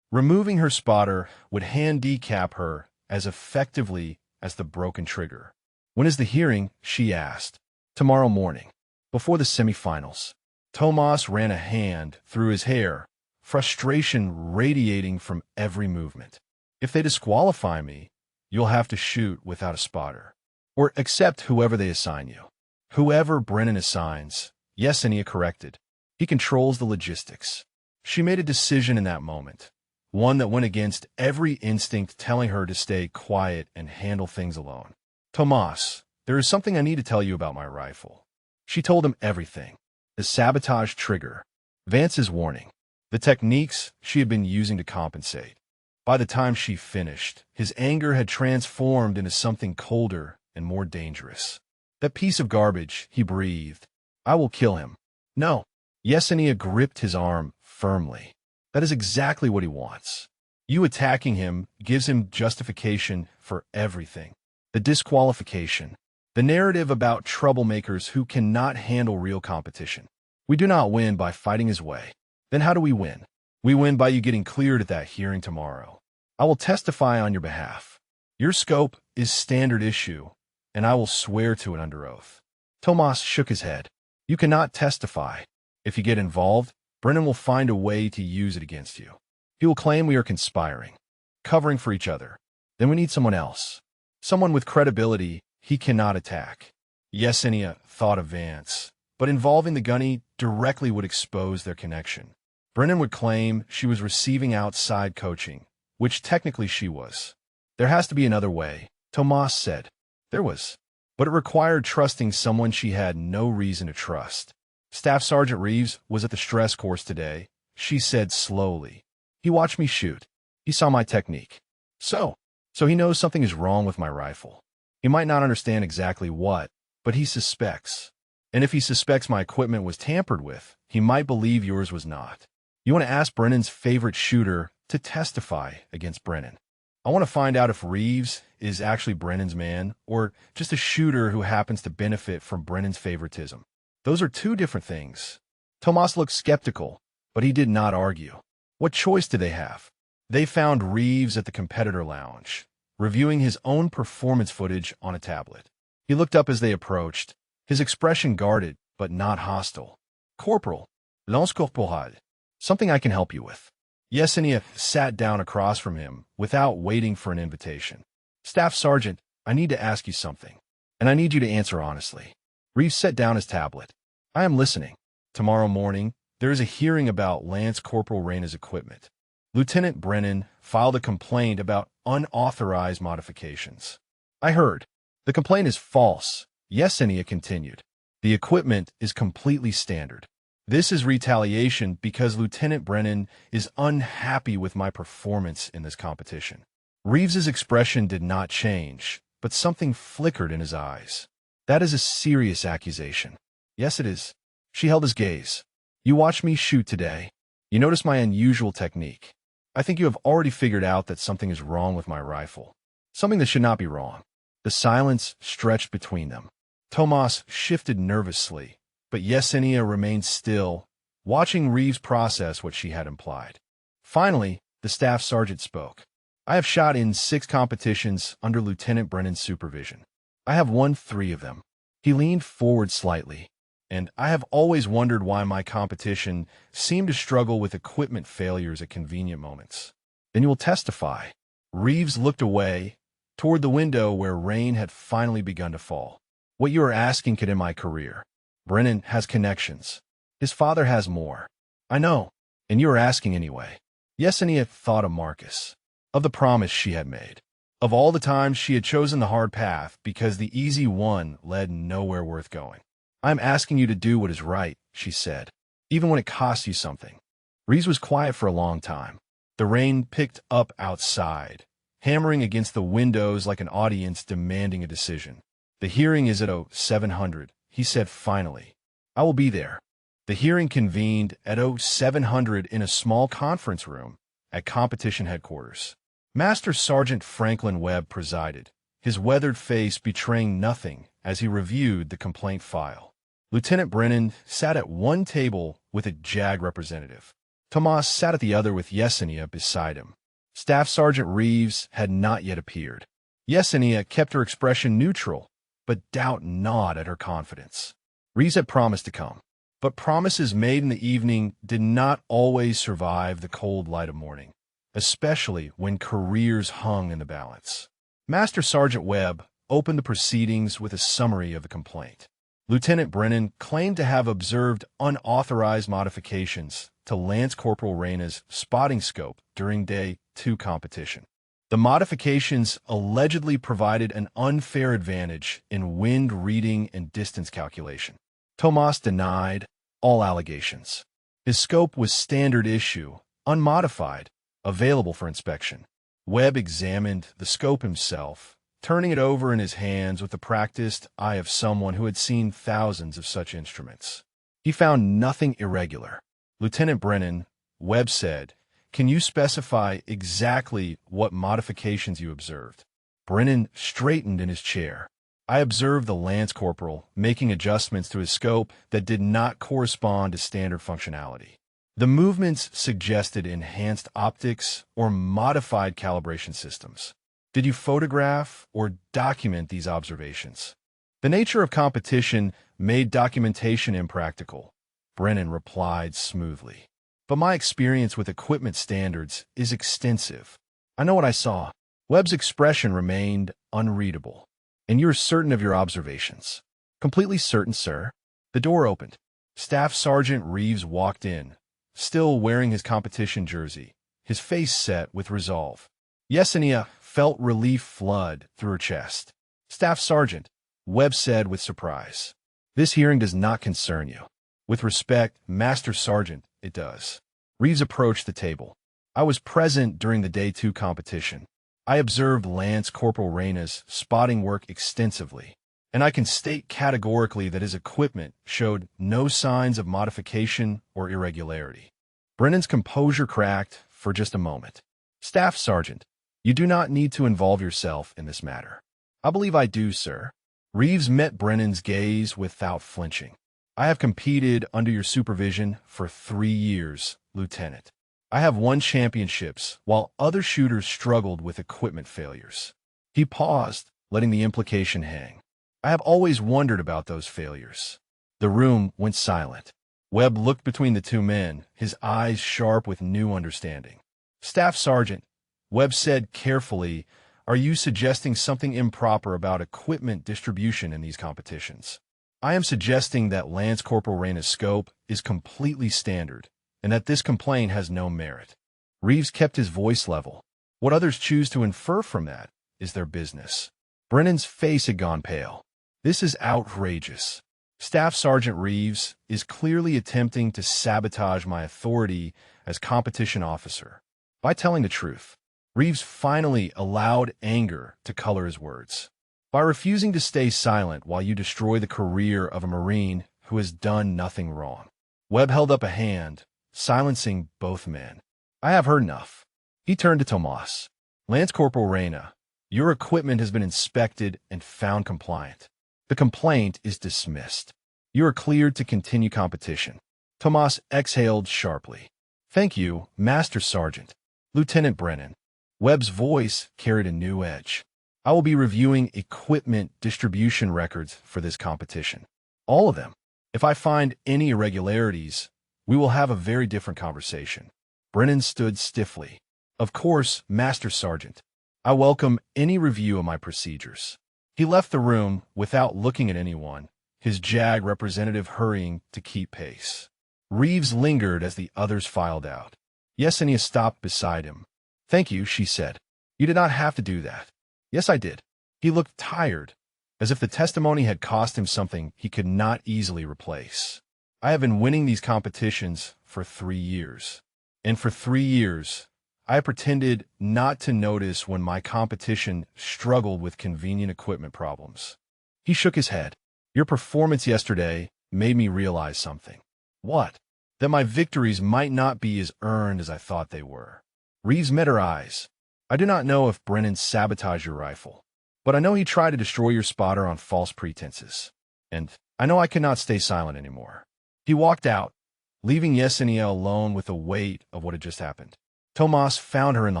Speaker 1: Removing her spotter would handicap her as effectively as the broken trigger. "When is the hearing?" she asked. "Tomorrow morning, before the semifinals." Tomas ran a hand through his hair, frustration radiating from every movement. "If they disqualify me, you'll have to shoot without a spotter. Or accept whoever they assign you." "Whoever Brennan assigns," Yesenia corrected. "He controls the logistics." She made a decision in that moment, one that went against every instinct telling her to stay quiet and handle things alone. "Tomas, there is something I need to tell you about my rifle." She told him everything. The sabotage trigger, Vance's warning, the techniques she had been using to compensate. By the time she finished, his anger had transformed into something colder and more dangerous. "That piece of garbage," he breathed. "I will kill him." "No." Yesenia gripped his arm firmly. "That is exactly what he wants. You attacking him gives him justification for everything. The disqualification, the narrative about troublemakers who cannot handle real competition. We do not win by fighting his way. Then how do we win? We win by you getting cleared at that hearing tomorrow. I will testify on your behalf. Your scope is standard issue, and I will swear to it under oath." Tomas shook his head. "You cannot testify. If you get involved, Brennan will find a way to use it against you. He will claim we are conspiring, covering for each other. Then we need someone else. Someone with credibility he cannot attack." Yesenia thought of Vance, but involving the gunny directly would expose their connection. Brennan would claim she was receiving outside coaching, which technically she was. "There has to be another way," Tomas said. There was. But it required trusting someone she had no reason to trust. "Staff Sergeant Reeves was at the stress course today," she said slowly. "He watched me shoot. He saw my technique. So he knows something is wrong with my rifle. He might not understand exactly what, but he suspects. And if he suspects my equipment was tampered with, he might believe yours was not. You want to ask Brennan's favorite shooter to testify against Brennan. I want to find out if Reeves is actually Brennan's man or just a shooter who happens to benefit from Brennan's favoritism. Those are two different things." Tomas looked skeptical, but he did not argue. What choice did they have? They found Reeves at the competitor lounge, reviewing his own performance footage on a tablet. He looked up as they approached, his expression guarded but not hostile. "Corporal, lance corporal, something I can help you with." Yesenia sat down across from him without waiting for an invitation. "Staff Sergeant, I need to ask you something, and I need you to answer honestly." Reeves set down his tablet. "I am listening. Tomorrow morning, there is a hearing about Lance Corporal Reyna's equipment. Lieutenant Brennan filed a complaint about unauthorized modifications." "I heard. The complaint is false," Yesenia continued. "The equipment is completely standard. This is retaliation because Lieutenant Brennan is unhappy with my performance in this competition." Reeves's expression did not change, but something flickered in his eyes. "That is a serious accusation." "Yes, it is." She held his gaze. "You watched me shoot today. You noticed my unusual technique. I think you have already figured out that something is wrong with my rifle. Something that should not be wrong. The silence stretched between them. Tomas shifted nervously, but Yesenia remained still, watching Reeves process what she had implied. Finally, the staff sergeant spoke. I have shot in 6 competitions under Lieutenant Brennan's supervision. I have won 3 of them. He leaned forward slightly. And I have always wondered why my competition seemed to struggle with equipment failures at convenient moments. Then you will testify. Reeves looked away, toward the window where rain had finally begun to fall. What you are asking could end my career. Brennan has connections. His father has more. I know, and you are asking anyway. Yesenia thought of Marcus, of the promise she had made, of all the times she had chosen the hard path because the easy one led nowhere worth going. I'm asking you to do what is right, she said, even when it costs you something. Reeves was quiet for a long time. The rain picked up outside, hammering against the windows like an audience demanding a decision. The hearing is at 0700, he said finally. I will be there. The hearing convened at 0700 in a small conference room at competition headquarters. Master Sergeant Franklin Webb presided, his weathered face betraying nothing as he reviewed the complaint file. Lieutenant Brennan sat at one table with a JAG representative. Tomas sat at the other with Yesenia beside him. Staff Sergeant Reeves had not yet appeared. Yesenia kept her expression neutral, but doubt gnawed at her confidence. Reeves had promised to come, but promises made in the evening did not always survive the cold light of morning, especially when careers hung in the balance. Master Sergeant Webb opened the proceedings with a summary of the complaint. Lieutenant Brennan claimed to have observed unauthorized modifications to Lance Corporal Reyna's spotting scope during Day 2 competition. The modifications allegedly provided an unfair advantage in wind reading and distance calculation. Tomas denied all allegations. His scope was standard issue, unmodified, available for inspection. Webb examined the scope himself, turning it over in his hands with the practiced eye of someone who had seen thousands of such instruments. He found nothing irregular. Lieutenant Brennan, Webb said, can you specify exactly what modifications you observed? Brennan straightened in his chair. I observed the Lance Corporal making adjustments to his scope that did not correspond to standard functionality. The movements suggested enhanced optics or modified calibration systems. Did you photograph or document these observations? The nature of competition made documentation impractical, Brennan replied smoothly. But my experience with equipment standards is extensive. I know what I saw. Webb's expression remained unreadable. And you're certain of your observations? Completely certain, sir. The door opened. Staff Sergeant Reeves walked in, still wearing his competition jersey, his face set with resolve. Yesenia felt relief flood through her chest. Staff Sergeant, Webb said with surprise. This hearing does not concern you. With respect, Master Sergeant, it does. Reeves approached the table. I was present during the Day 2 competition. I observed Lance Corporal Reyna's spotting work extensively, and I can state categorically that his equipment showed no signs of modification or irregularity. Brennan's composure cracked for just a moment. Staff Sergeant, you do not need to involve yourself in this matter. I believe I do, sir. Reeves met Brennan's gaze without flinching. I have competed under your supervision for 3 years, Lieutenant. I have won championships while other shooters struggled with equipment failures. He paused, letting the implication hang. I have always wondered about those failures. The room went silent. Webb looked between the two men, his eyes sharp with new understanding. Staff Sergeant, Webb said carefully, are you suggesting something improper about equipment distribution in these competitions? I am suggesting that Lance Corporal Reyna's scope is completely standard, and that this complaint has no merit. Reeves kept his voice level. What others choose to infer from that is their business. Brennan's face had gone pale. This is outrageous. Staff Sergeant Reeves is clearly attempting to sabotage my authority as competition officer. By telling the truth, Reeves finally allowed anger to color his words. By refusing to stay silent while you destroy the career of a Marine who has done nothing wrong. Webb held up a hand, silencing both men. I have heard enough. He turned to Tomas. Lance Corporal Reyna, your equipment has been inspected and found compliant. The complaint is dismissed. You are cleared to continue competition. Tomas exhaled sharply. Thank you, Master Sergeant. Lieutenant Brennan. Webb's voice carried a new edge. I will be reviewing equipment distribution records for this competition. All of them. If I find any irregularities, we will have a very different conversation. Brennan stood stiffly. Of course, Master Sergeant. I welcome any review of my procedures. He left the room without looking at anyone, his JAG representative hurrying to keep pace. Reeves lingered as the others filed out. Yesenia stopped beside him. Thank you, she said. You did not have to do that. Yes, I did. He looked tired, as if the testimony had cost him something he could not easily replace. I have been winning these competitions for 3 years. And for 3 years, I pretended not to notice when my competition struggled with convenient equipment problems. He shook his head. Your performance yesterday made me realize something. What? That my victories might not be as earned as I thought they were. Reeves met her eyes. I do not know if Brennan sabotaged your rifle, but I know he tried to destroy your spotter on false pretenses. And I know I cannot stay silent anymore. He walked out, leaving Yesenia alone with the weight of what had just happened. Tomas found her in the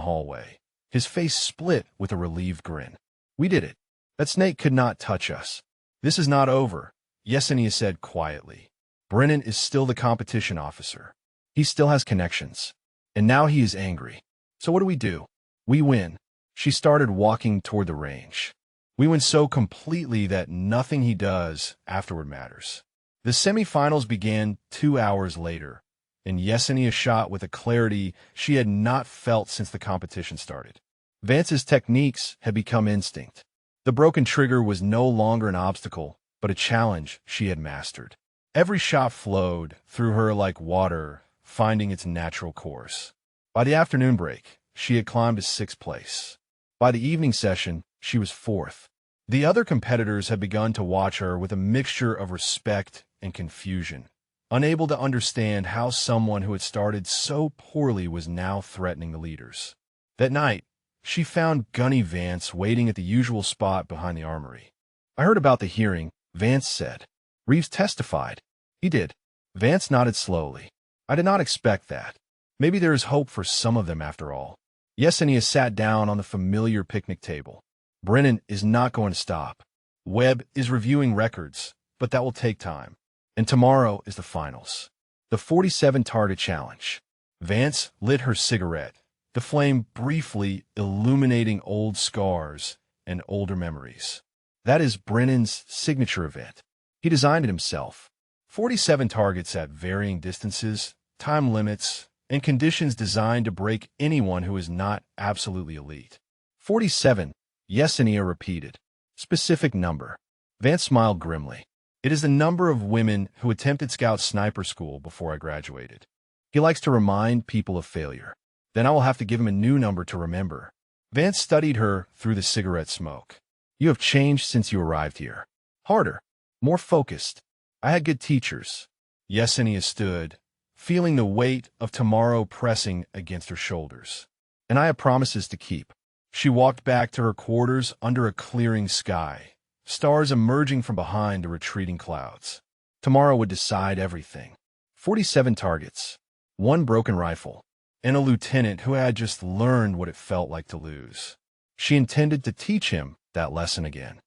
Speaker 1: hallway. His face split with a relieved grin. We did it. That snake could not touch us. This is not over, Yesenia said quietly. Brennan is still the competition officer. He still has connections. And now he is angry. So what do? We win. She started walking toward the range. We win so completely that nothing he does afterward matters. The semifinals began 2 hours later, and Yesenia shot with a clarity she had not felt since the competition started. Vance's techniques had become instinct. The broken trigger was no longer an obstacle, but a challenge she had mastered. Every shot flowed through her like water, finding its natural course. By the afternoon break, she had climbed to 6th place. By the evening session, she was 4th. The other competitors had begun to watch her with a mixture of respect and confusion, unable to understand how someone who had started so poorly was now threatening the leaders. That night, she found Gunny Vance waiting at the usual spot behind the armory. I heard about the hearing, Vance said. Reeves testified. He did. Vance nodded slowly. I did not expect that. Maybe there is hope for some of them after all. Yesenia sat down on the familiar picnic table. Brennan is not going to stop. Webb is reviewing records, but that will take time. And tomorrow is the finals. The 47-target challenge. Vance lit her cigarette, the flame briefly illuminating old scars and older memories. That is Brennan's signature event. He designed it himself. 47 targets at varying distances, time limits, and conditions designed to break anyone who is not absolutely elite. 47, Yesenia repeated. Specific number. Vance smiled grimly. It is the number of women who attempted Scout Sniper School before I graduated. He likes to remind people of failure. Then I will have to give him a new number to remember. Vance studied her through the cigarette smoke. You have changed since you arrived here. Harder. More focused. I had good teachers. Yesenia stood, feeling the weight of tomorrow pressing against her shoulders. And I have promises to keep. She walked back to her quarters under a clearing sky, stars emerging from behind the retreating clouds. Tomorrow would decide everything. 47 targets, 1 broken rifle, and a lieutenant who had just learned what it felt like to lose. She intended to teach him that lesson again.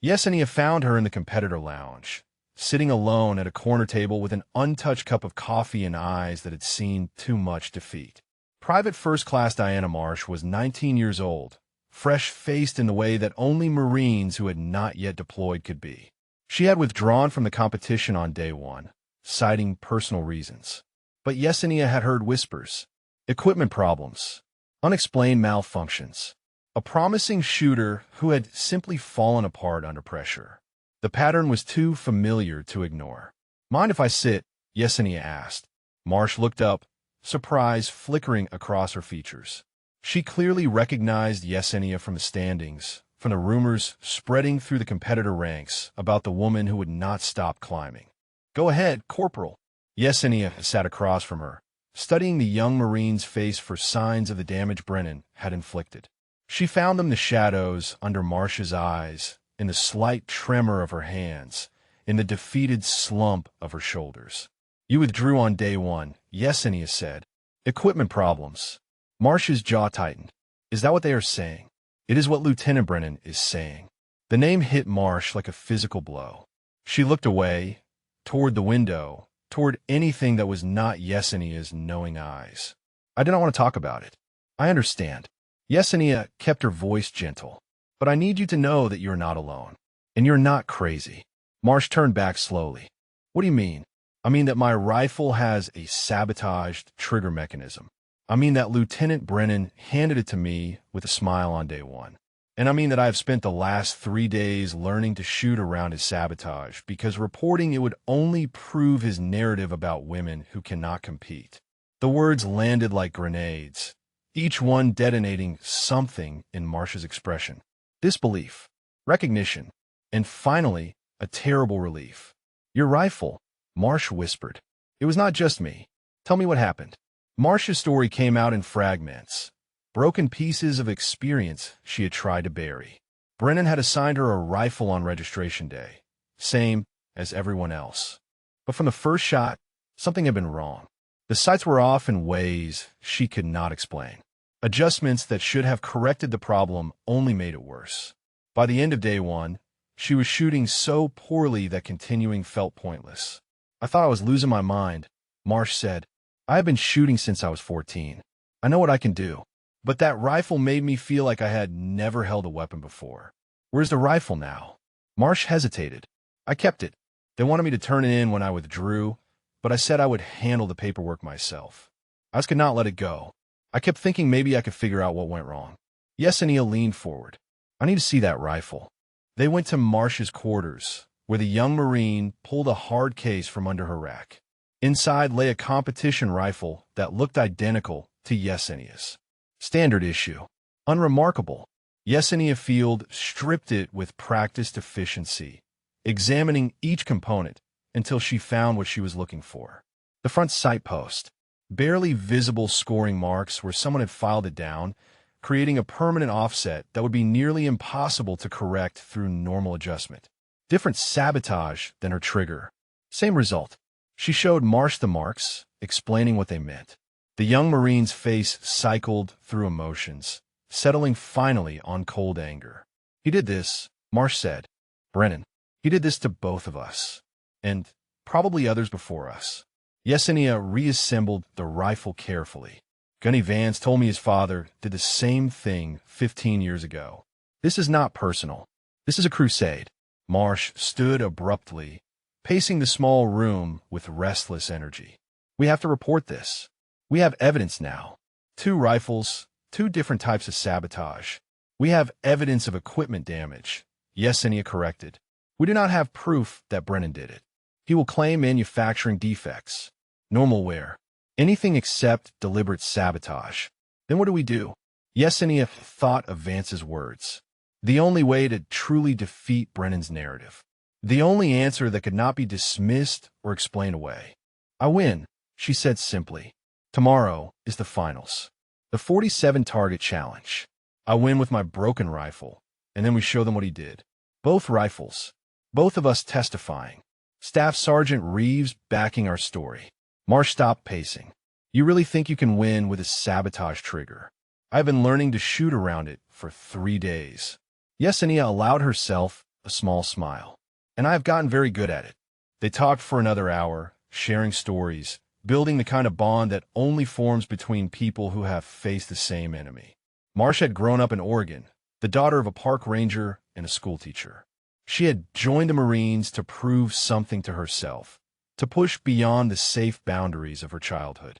Speaker 1: Yesenia found her in the competitor lounge, sitting alone at a corner table with an untouched cup of coffee and eyes that had seen too much defeat. Private First Class Diana Marsh was 19 years old, fresh-faced in the way that only Marines who had not yet deployed could be. She had withdrawn from the competition on day 1, citing personal reasons. But Yesenia had heard whispers, equipment problems, unexplained malfunctions, a promising shooter who had simply fallen apart under pressure. The pattern was too familiar to ignore. Mind if I sit? Yesenia asked. Marsh looked up, surprise flickering across her features. She clearly recognized Yesenia from the standings, from the rumors spreading through the competitor ranks about the woman who would not stop climbing. Go ahead, Corporal. Yesenia sat across from her, studying the young Marine's face for signs of the damage Brennan had inflicted. She found them in the shadows under Marsh's eyes, in the slight tremor of her hands, in the defeated slump of her shoulders. You withdrew on day one, Yesenia said. Equipment problems. Marsh's jaw tightened. Is that what they are saying? It is what Lieutenant Brennan is saying. The name hit Marsh like a physical blow. She looked away, toward the window, toward anything that was not Yesenia's knowing eyes. I do not want to talk about it. I understand. Yesenia kept her voice gentle. But I need you to know that you're not alone. And you're not crazy. Marsh turned back slowly. What do you mean? I mean that my rifle has a sabotaged trigger mechanism. I mean that Lieutenant Brennan handed it to me with a smile on day one. And I mean that I've spent the last 3 days learning to shoot around his sabotage because reporting it would only prove his narrative about women who cannot compete. The words landed like grenades, each one detonating something in Marsh's expression. Disbelief, recognition, and finally, a terrible relief. Your rifle, Marsh whispered. It was not just me. Tell me what happened. Marsh's story came out in fragments, broken pieces of experience she had tried to bury. Brennan had assigned her a rifle on registration day, same as everyone else. But from the first shot, something had been wrong. The sights were off in ways she could not explain. Adjustments that should have corrected the problem only made it worse. By the end of day one, she was shooting so poorly that continuing felt pointless. I thought I was losing my mind, Marsh said. I have been shooting since I was 14. I know what I can do. But that rifle made me feel like I had never held a weapon before. Where's the rifle now? Marsh hesitated. I kept it. They wanted me to turn it in when I withdrew, but I said I would handle the paperwork myself. I just could not let it go. I kept thinking maybe I could figure out what went wrong. Yesenia leaned forward. I need to see that rifle. They went to Marsh's quarters, where the young Marine pulled a hard case from under her rack. Inside lay a competition rifle that looked identical to Yesenia's. Standard issue. Unremarkable. Yesenia Field stripped it with practiced efficiency, examining each component until she found what she was looking for. The front sight post. Barely visible scoring marks where someone had filed it down, creating a permanent offset that would be nearly impossible to correct through normal adjustment. Different sabotage than her trigger. Same result. She showed Marsh the marks, explaining what they meant. The young Marine's face cycled through emotions, settling finally on cold anger. He did this, Marsh said. Brennan, he did this to both of us. And probably others before us. Yesenia reassembled the rifle carefully. Gunny Vance told me his father did the same thing 15 years ago. This is not personal. This is a crusade. Marsh stood abruptly, pacing the small room with restless energy. We have to report this. We have evidence now. 2 rifles, 2 different types of sabotage. We have evidence of equipment damage. Yesenia corrected. We do not have proof that Brennan did it. He will claim manufacturing defects, normal wear, anything except deliberate sabotage. Then what do we do? Yesenia thought of Vance's words. The only way to truly defeat Brennan's narrative. The only answer that could not be dismissed or explained away. I win, she said simply. Tomorrow is the finals. The 47 target challenge. I win with my broken rifle, and then we show them what he did. Both rifles. Both of us testifying. Staff Sergeant Reeves backing our story. Marsh stopped pacing. You really think you can win with a sabotage trigger? I've been learning to shoot around it for 3 days. Yesenia allowed herself a small smile. And I have gotten very good at it. They talked for another hour, sharing stories, building the kind of bond that only forms between people who have faced the same enemy. Marsh had grown up in Oregon, the daughter of a park ranger and a schoolteacher. She had joined the Marines to prove something to herself, to push beyond the safe boundaries of her childhood.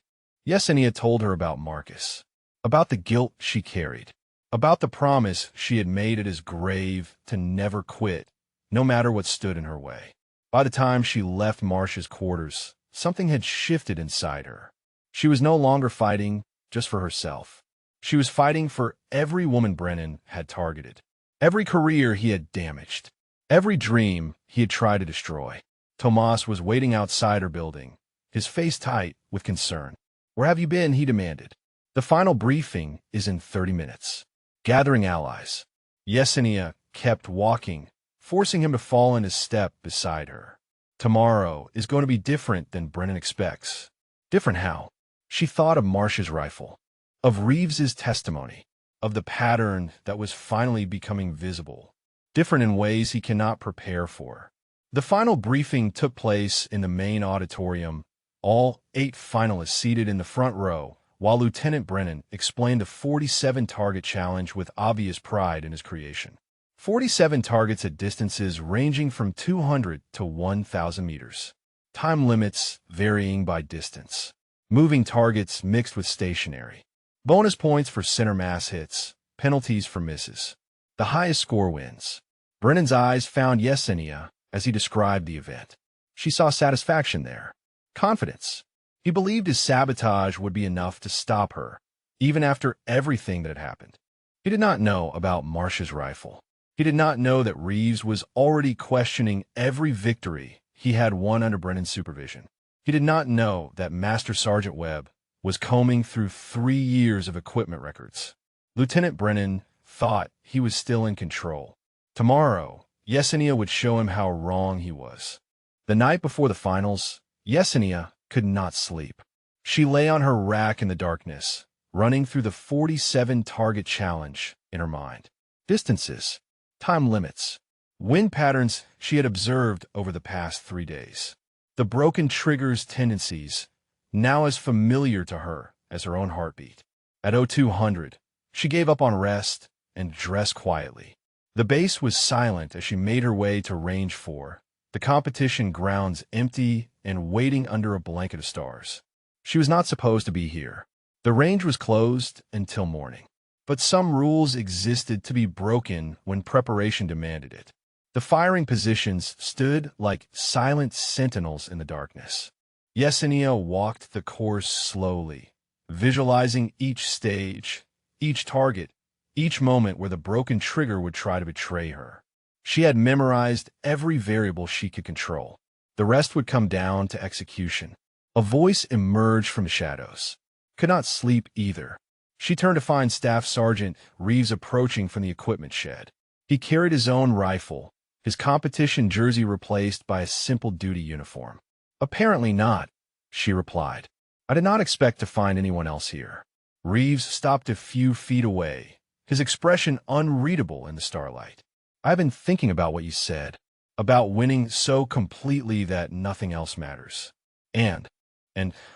Speaker 1: Yesenia told her about Marcus, about the guilt she carried, about the promise she had made at his grave to never quit, no matter what stood in her way. By the time she left Marsh's quarters, something had shifted inside her. She was no longer fighting just for herself. She was fighting for every woman Brennan had targeted, every career he had damaged, every dream he had tried to destroy. Tomas was waiting outside her building, his face tight with concern. Where have you been? He demanded. The final briefing is in 30 minutes. Gathering allies. Yesenia kept walking, forcing him to fall in his step beside her. Tomorrow is going to be different than Brennan expects. Different how? She thought of Marsh's rifle, of Reeves's testimony, of the pattern that was finally becoming visible. Different in ways he cannot prepare for. The final briefing took place in the main auditorium, all 8 finalists seated in the front row, while Lieutenant Brennan explained the 47-target challenge with obvious pride in his creation. 47 targets at distances ranging from 200 to 1,000 meters. Time limits varying by distance. Moving targets mixed with stationary. Bonus points for center mass hits, penalties for misses. The highest score wins. Brennan's eyes found Yesenia as he described the event. She saw satisfaction there. Confidence. He believed his sabotage would be enough to stop her, even after everything that had happened. He did not know about Marsh's rifle. He did not know that Reeves was already questioning every victory he had won under Brennan's supervision. He did not know that Master Sergeant Webb was combing through 3 years of equipment records. Lieutenant Brennan thought he was still in control. Tomorrow, Yesenia would show him how wrong he was. The night before the finals, Yesenia could not sleep. She lay on her rack in the darkness, running through the 47-target challenge in her mind. Distances, time limits, wind patterns she had observed over the past 3 days. The broken trigger's tendencies, now as familiar to her as her own heartbeat. At 0200, she gave up on rest and dressed quietly. The base was silent as she made her way to Range 4, the competition grounds empty and waiting under a blanket of stars. She was not supposed to be here. The range was closed until morning. But some rules existed to be broken when preparation demanded it. The firing positions stood like silent sentinels in the darkness. Yesenia walked the course slowly, visualizing each stage, each target, each moment where the broken trigger would try to betray her. She had memorized every variable she could control. The rest would come down to execution. A voice emerged from the shadows. Could not sleep either. She turned to find Staff Sergeant Reeves approaching from the equipment shed. He carried his own rifle, his competition jersey replaced by a simple duty uniform. Apparently not, she replied. I did not expect to find anyone else here. Reeves stopped a few feet away, his expression unreadable in the starlight. I've been thinking about what you said, about winning so completely that nothing else matters. And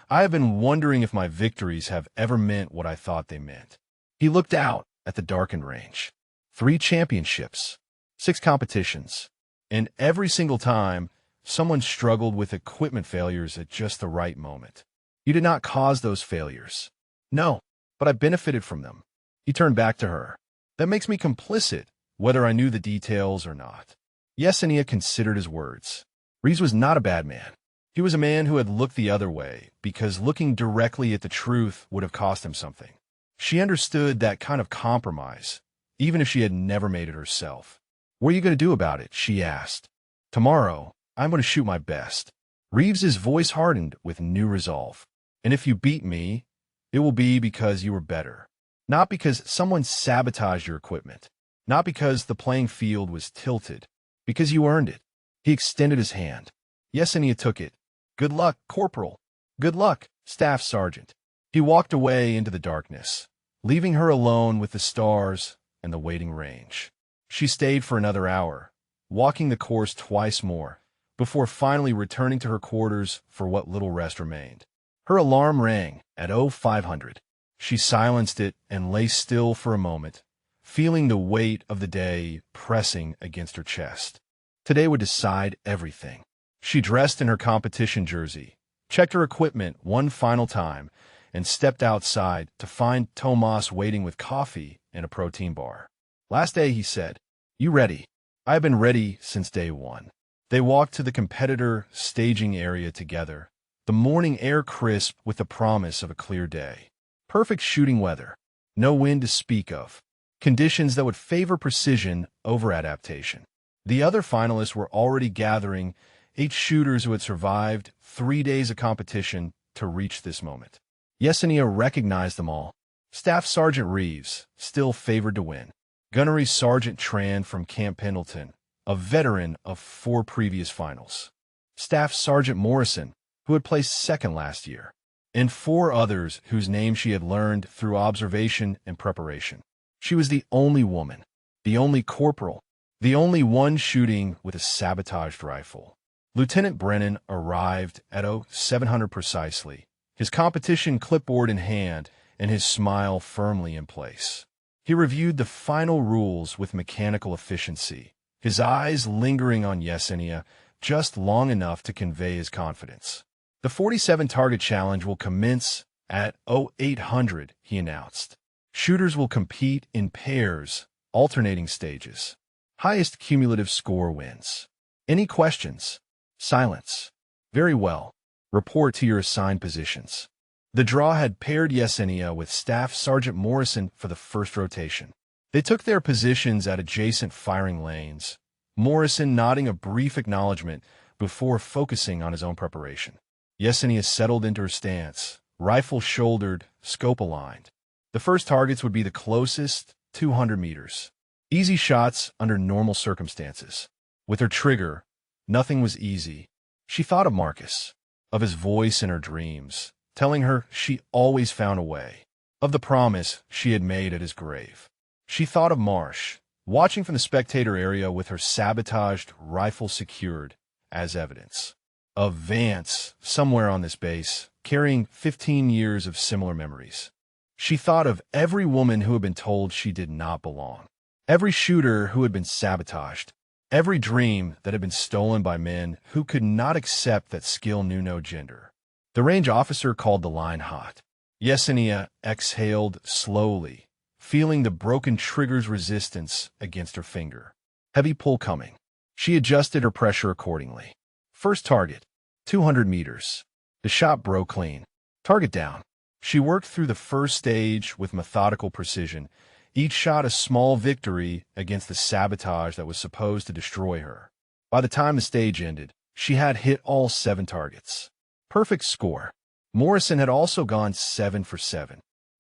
Speaker 1: I have been wondering if my victories have ever meant what I thought they meant. He looked out at the darkened range. 3 championships, 6 competitions, and every single time, someone struggled with equipment failures at just the right moment. You did not cause those failures. No, but I benefited from them. He turned back to her. That makes me complicit, whether I knew the details or not. Yesenia considered his words. Reeves was not a bad man. He was a man who had looked the other way, because looking directly at the truth would have cost him something. She understood that kind of compromise, even if she had never made it herself. What are you going to do about it? She asked. Tomorrow, I'm going to shoot my best. Reeves's voice hardened with new resolve. And if you beat me, it will be because you were better. Not because someone sabotaged your equipment. Not because the playing field was tilted. Because you earned it. He extended his hand. Yesenia took it. Good luck, Corporal. Good luck, Staff Sergeant. He walked away into the darkness, leaving her alone with the stars and the waiting range. She stayed for another hour, walking the course twice more, before finally returning to her quarters for what little rest remained. Her alarm rang at 0500. She silenced it and lay still for a moment, feeling the weight of the day pressing against her chest. Today would decide everything. She dressed in her competition jersey, checked her equipment one final time, and stepped outside to find Tomas waiting with coffee and a protein bar. Last day, he said, "You ready?" "I have been ready since day one." They walked to the competitor staging area together, the morning air crisp with the promise of a clear day. Perfect shooting weather, no wind to speak of, conditions that would favor precision over adaptation. The other finalists were already gathering, 8 shooters who had survived 3 days of competition to reach this moment. Yesenia recognized them all. Staff Sergeant Reeves, still favored to win. Gunnery Sergeant Tran from Camp Pendleton, a veteran of 4 previous finals. Staff Sergeant Morrison, who had placed second last year. And 4 others whose names she had learned through observation and preparation. She was the only woman, the only corporal, the only one shooting with a sabotaged rifle. Lieutenant Brennan arrived at 0700 precisely, his competition clipboard in hand and his smile firmly in place. He reviewed the final rules with mechanical efficiency, his eyes lingering on Yesenia just long enough to convey his confidence. The 47-target challenge will commence at 0800, he announced. Shooters will compete in pairs, alternating stages. Highest cumulative score wins. Any questions? Silence. Very well. Report to your assigned positions. The draw had paired Yesenia with Staff Sergeant Morrison for the first rotation. They took their positions at adjacent firing lanes, Morrison nodding a brief acknowledgement before focusing on his own preparation. Yesenia settled into her stance, rifle shouldered, scope aligned. The first targets would be the closest, 200 meters. Easy shots under normal circumstances. With her trigger, nothing was easy. She thought of Marcus, of his voice in her dreams, telling her she always found a way, of the promise she had made at his grave. She thought of Marsh, watching from the spectator area with her sabotaged rifle secured as evidence. Of Vance, somewhere on this base, carrying 15 years of similar memories. She thought of every woman who had been told she did not belong, every shooter who had been sabotaged, every dream that had been stolen by men who could not accept that skill knew no gender. The range officer called the line hot. Yesenia exhaled slowly, feeling the broken trigger's resistance against her finger. Heavy pull coming. She adjusted her pressure accordingly. First target, 200 meters. The shot broke clean. Target down. She worked through the first stage with methodical precision, each shot a small victory against the sabotage that was supposed to destroy her. By the time the stage ended, she had hit all 7 targets. Perfect score. Morrison had also gone 7 for 7.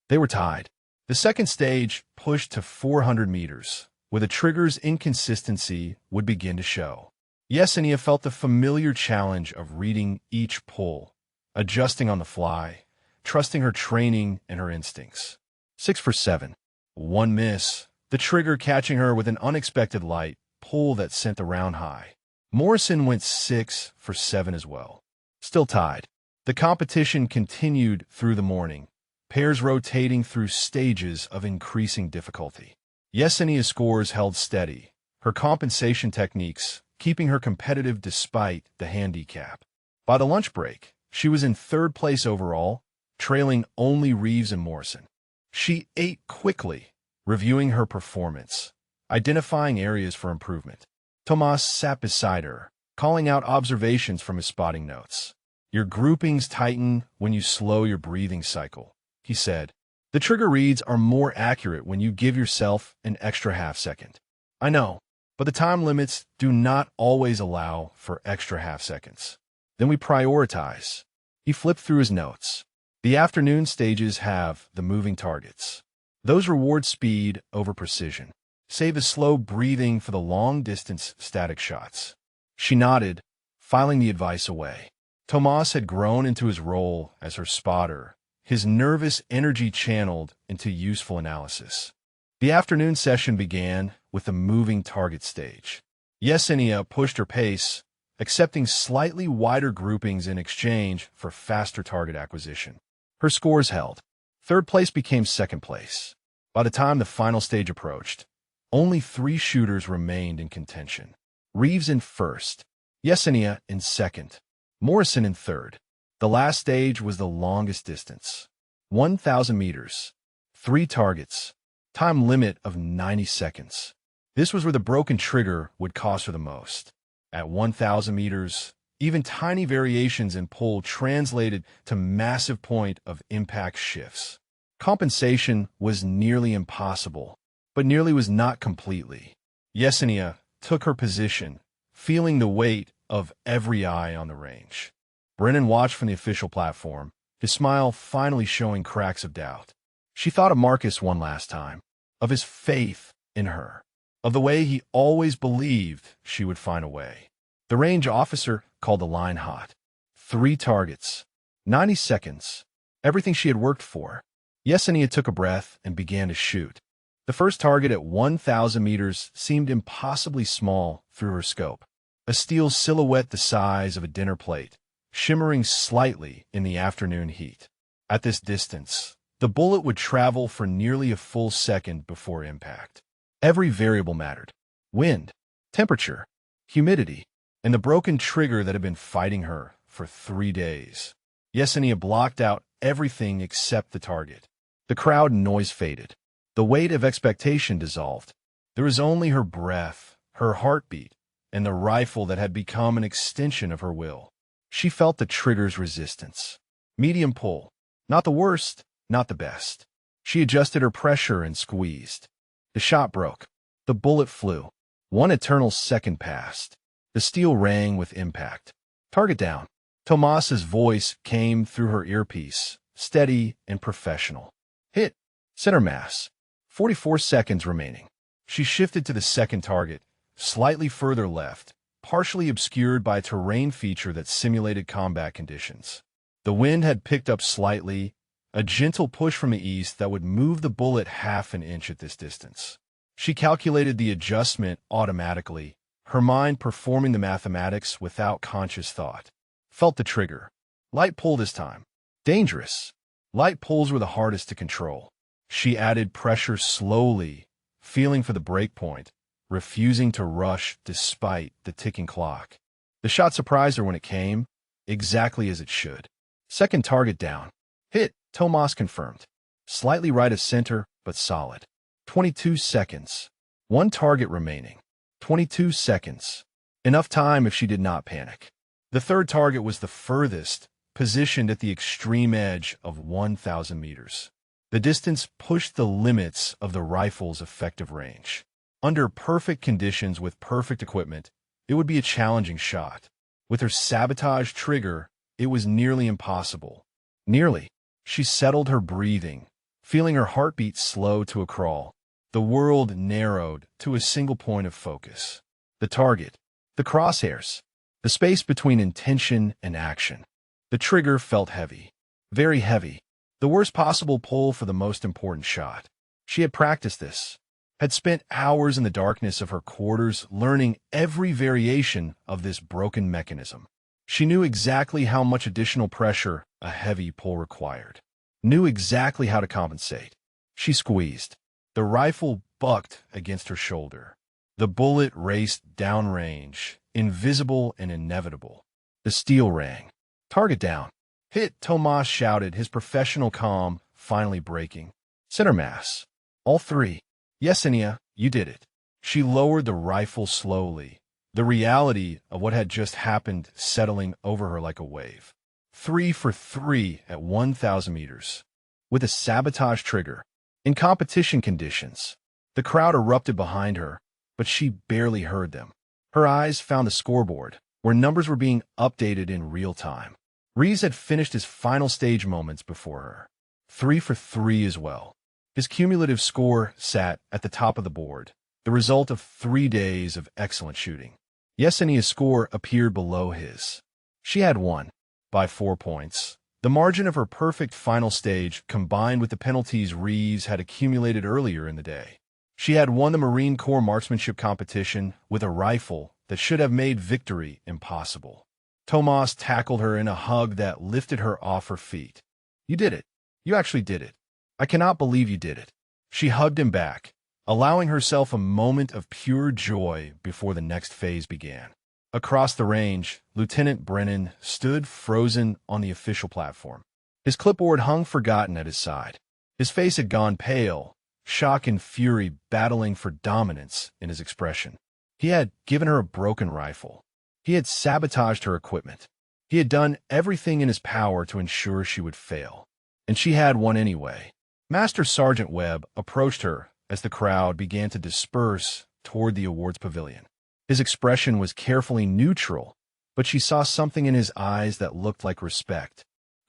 Speaker 1: They were tied. The second stage pushed to 400 meters, where the trigger's inconsistency would begin to show. Yesenia felt the familiar challenge of reading each pull, adjusting on the fly, trusting her training and her instincts. 6 for 7. 1 miss, the trigger catching her with an unexpected light pull that sent the round high. Morrison went 6 for 7 as well. Still tied. The competition continued through the morning, pairs rotating through stages of increasing difficulty. Yesenia's scores held steady, her compensation techniques keeping her competitive despite the handicap. By the lunch break, she was in 3rd place overall, trailing only Reeves and Morrison. She ate quickly, reviewing her performance, identifying areas for improvement. Tomas sat beside her, calling out observations from his spotting notes. Your groupings tighten when you slow your breathing cycle, he said. The trigger reads are more accurate when you give yourself an extra half second. I know, but the time limits do not always allow for extra half seconds. Then we prioritize. He flipped through his notes. The afternoon stages have the moving targets. Those reward speed over precision. Save the slow breathing for the long-distance static shots. She nodded, filing the advice away. Tomas had grown into his role as her spotter, his nervous energy channeled into useful analysis. The afternoon session began with the moving target stage. Yesenia pushed her pace, accepting slightly wider groupings in exchange for faster target acquisition. Her scores held. 3rd place became 2nd place. By the time the final stage approached, only 3 shooters remained in contention. Reeves in 1st, Yesenia in 2nd, Morrison in 3rd. The last stage was the longest distance. 1,000 meters. 3 targets. Time limit of 90 seconds. This was where the broken trigger would cost her the most. At 1,000 meters, even tiny variations in pull translated to massive point of impact shifts. Compensation was nearly impossible, but nearly was not completely. Yesenia took her position, feeling the weight of every eye on the range. Brennan watched from the official platform, his smile finally showing cracks of doubt. She thought of Marcus one last time, of his faith in her, of the way he always believed she would find a way. The range officer called the line hot. 3 targets, 90 seconds, everything she had worked for. Yesenia took a breath and began to shoot. The first target at 1,000 meters seemed impossibly small through her scope. A steel silhouette the size of a dinner plate, shimmering slightly in the afternoon heat. At this distance, the bullet would travel for nearly a full second before impact. Every variable mattered. Wind, temperature, humidity, and the broken trigger that had been fighting her for 3 days. Yesenia blocked out everything except the target. The crowd noise faded. The weight of expectation dissolved. There was only her breath, her heartbeat, and the rifle that had become an extension of her will. She felt the trigger's resistance. Medium pull. Not the worst, not the best. She adjusted her pressure and squeezed. The shot broke. The bullet flew. 1 eternal second passed. The steel rang with impact. Target down. Tomas's voice came through her earpiece, steady and professional. Hit. Center mass. 44 seconds remaining. She shifted to the second target, slightly further left, partially obscured by a terrain feature that simulated combat conditions. The wind had picked up slightly, a gentle push from the east that would move the bullet half an inch at this distance. She calculated the adjustment automatically, her mind performing the mathematics without conscious thought. Felt the trigger. Light pull this time. Dangerous. Light pulls were the hardest to control. She added pressure slowly, feeling for the break point, refusing to rush despite the ticking clock. The shot surprised her when it came, exactly as it should. Second target down. Hit, Tomas confirmed. Slightly right of center, but solid. 22 seconds. 1 target remaining. 22 seconds. Enough time if she did not panic. The third target was the furthest, positioned at the extreme edge of 1,000 meters. The distance pushed the limits of the rifle's effective range. Under perfect conditions with perfect equipment, it would be a challenging shot. With her sabotage trigger, it was nearly impossible. Nearly. She settled her breathing, feeling her heartbeat slow to a crawl. The world narrowed to a single point of focus. The target. The crosshairs. The space between intention and action. The trigger felt heavy. Very heavy. The worst possible pull for the most important shot. She had practiced this, had spent hours in the darkness of her quarters learning every variation of this broken mechanism. She knew exactly how much additional pressure a heavy pull required, knew exactly how to compensate. She squeezed. The rifle bucked against her shoulder. The bullet raced downrange, invisible and inevitable. The steel rang. Target down. Hit, Tomas shouted, his professional calm finally breaking. Center mass. All 3. Yesenia, you did it. She lowered the rifle slowly, the reality of what had just happened settling over her like a wave. 3 for 3 at 1,000 meters. With a sabotage trigger. In competition conditions, the crowd erupted behind her, but she barely heard them. Her eyes found the scoreboard, where numbers were being updated in real time. Rees had finished his final stage moments before her. 3 for 3 as well. His cumulative score sat at the top of the board, the result of 3 days of excellent shooting. Yesenia's score appeared below his. She had won, by 4 points. The margin of her perfect final stage combined with the penalties Rees had accumulated earlier in the day. She had won the Marine Corps marksmanship competition with a rifle that should have made victory impossible. Tomas tackled her in a hug that lifted her off her feet. You did it. You actually did it. I cannot believe you did it. She hugged him back, allowing herself a moment of pure joy before the next phase began. Across the range, Lieutenant Brennan stood frozen on the official platform. His clipboard hung forgotten at his side. His face had gone pale, shock and fury battling for dominance in his expression. He had given her a broken rifle. He had sabotaged her equipment. He had done everything in his power to ensure she would fail. And she had won anyway. Master Sergeant Webb approached her as the crowd began to disperse toward the awards pavilion. His expression was carefully neutral, but she saw something in his eyes that looked like respect.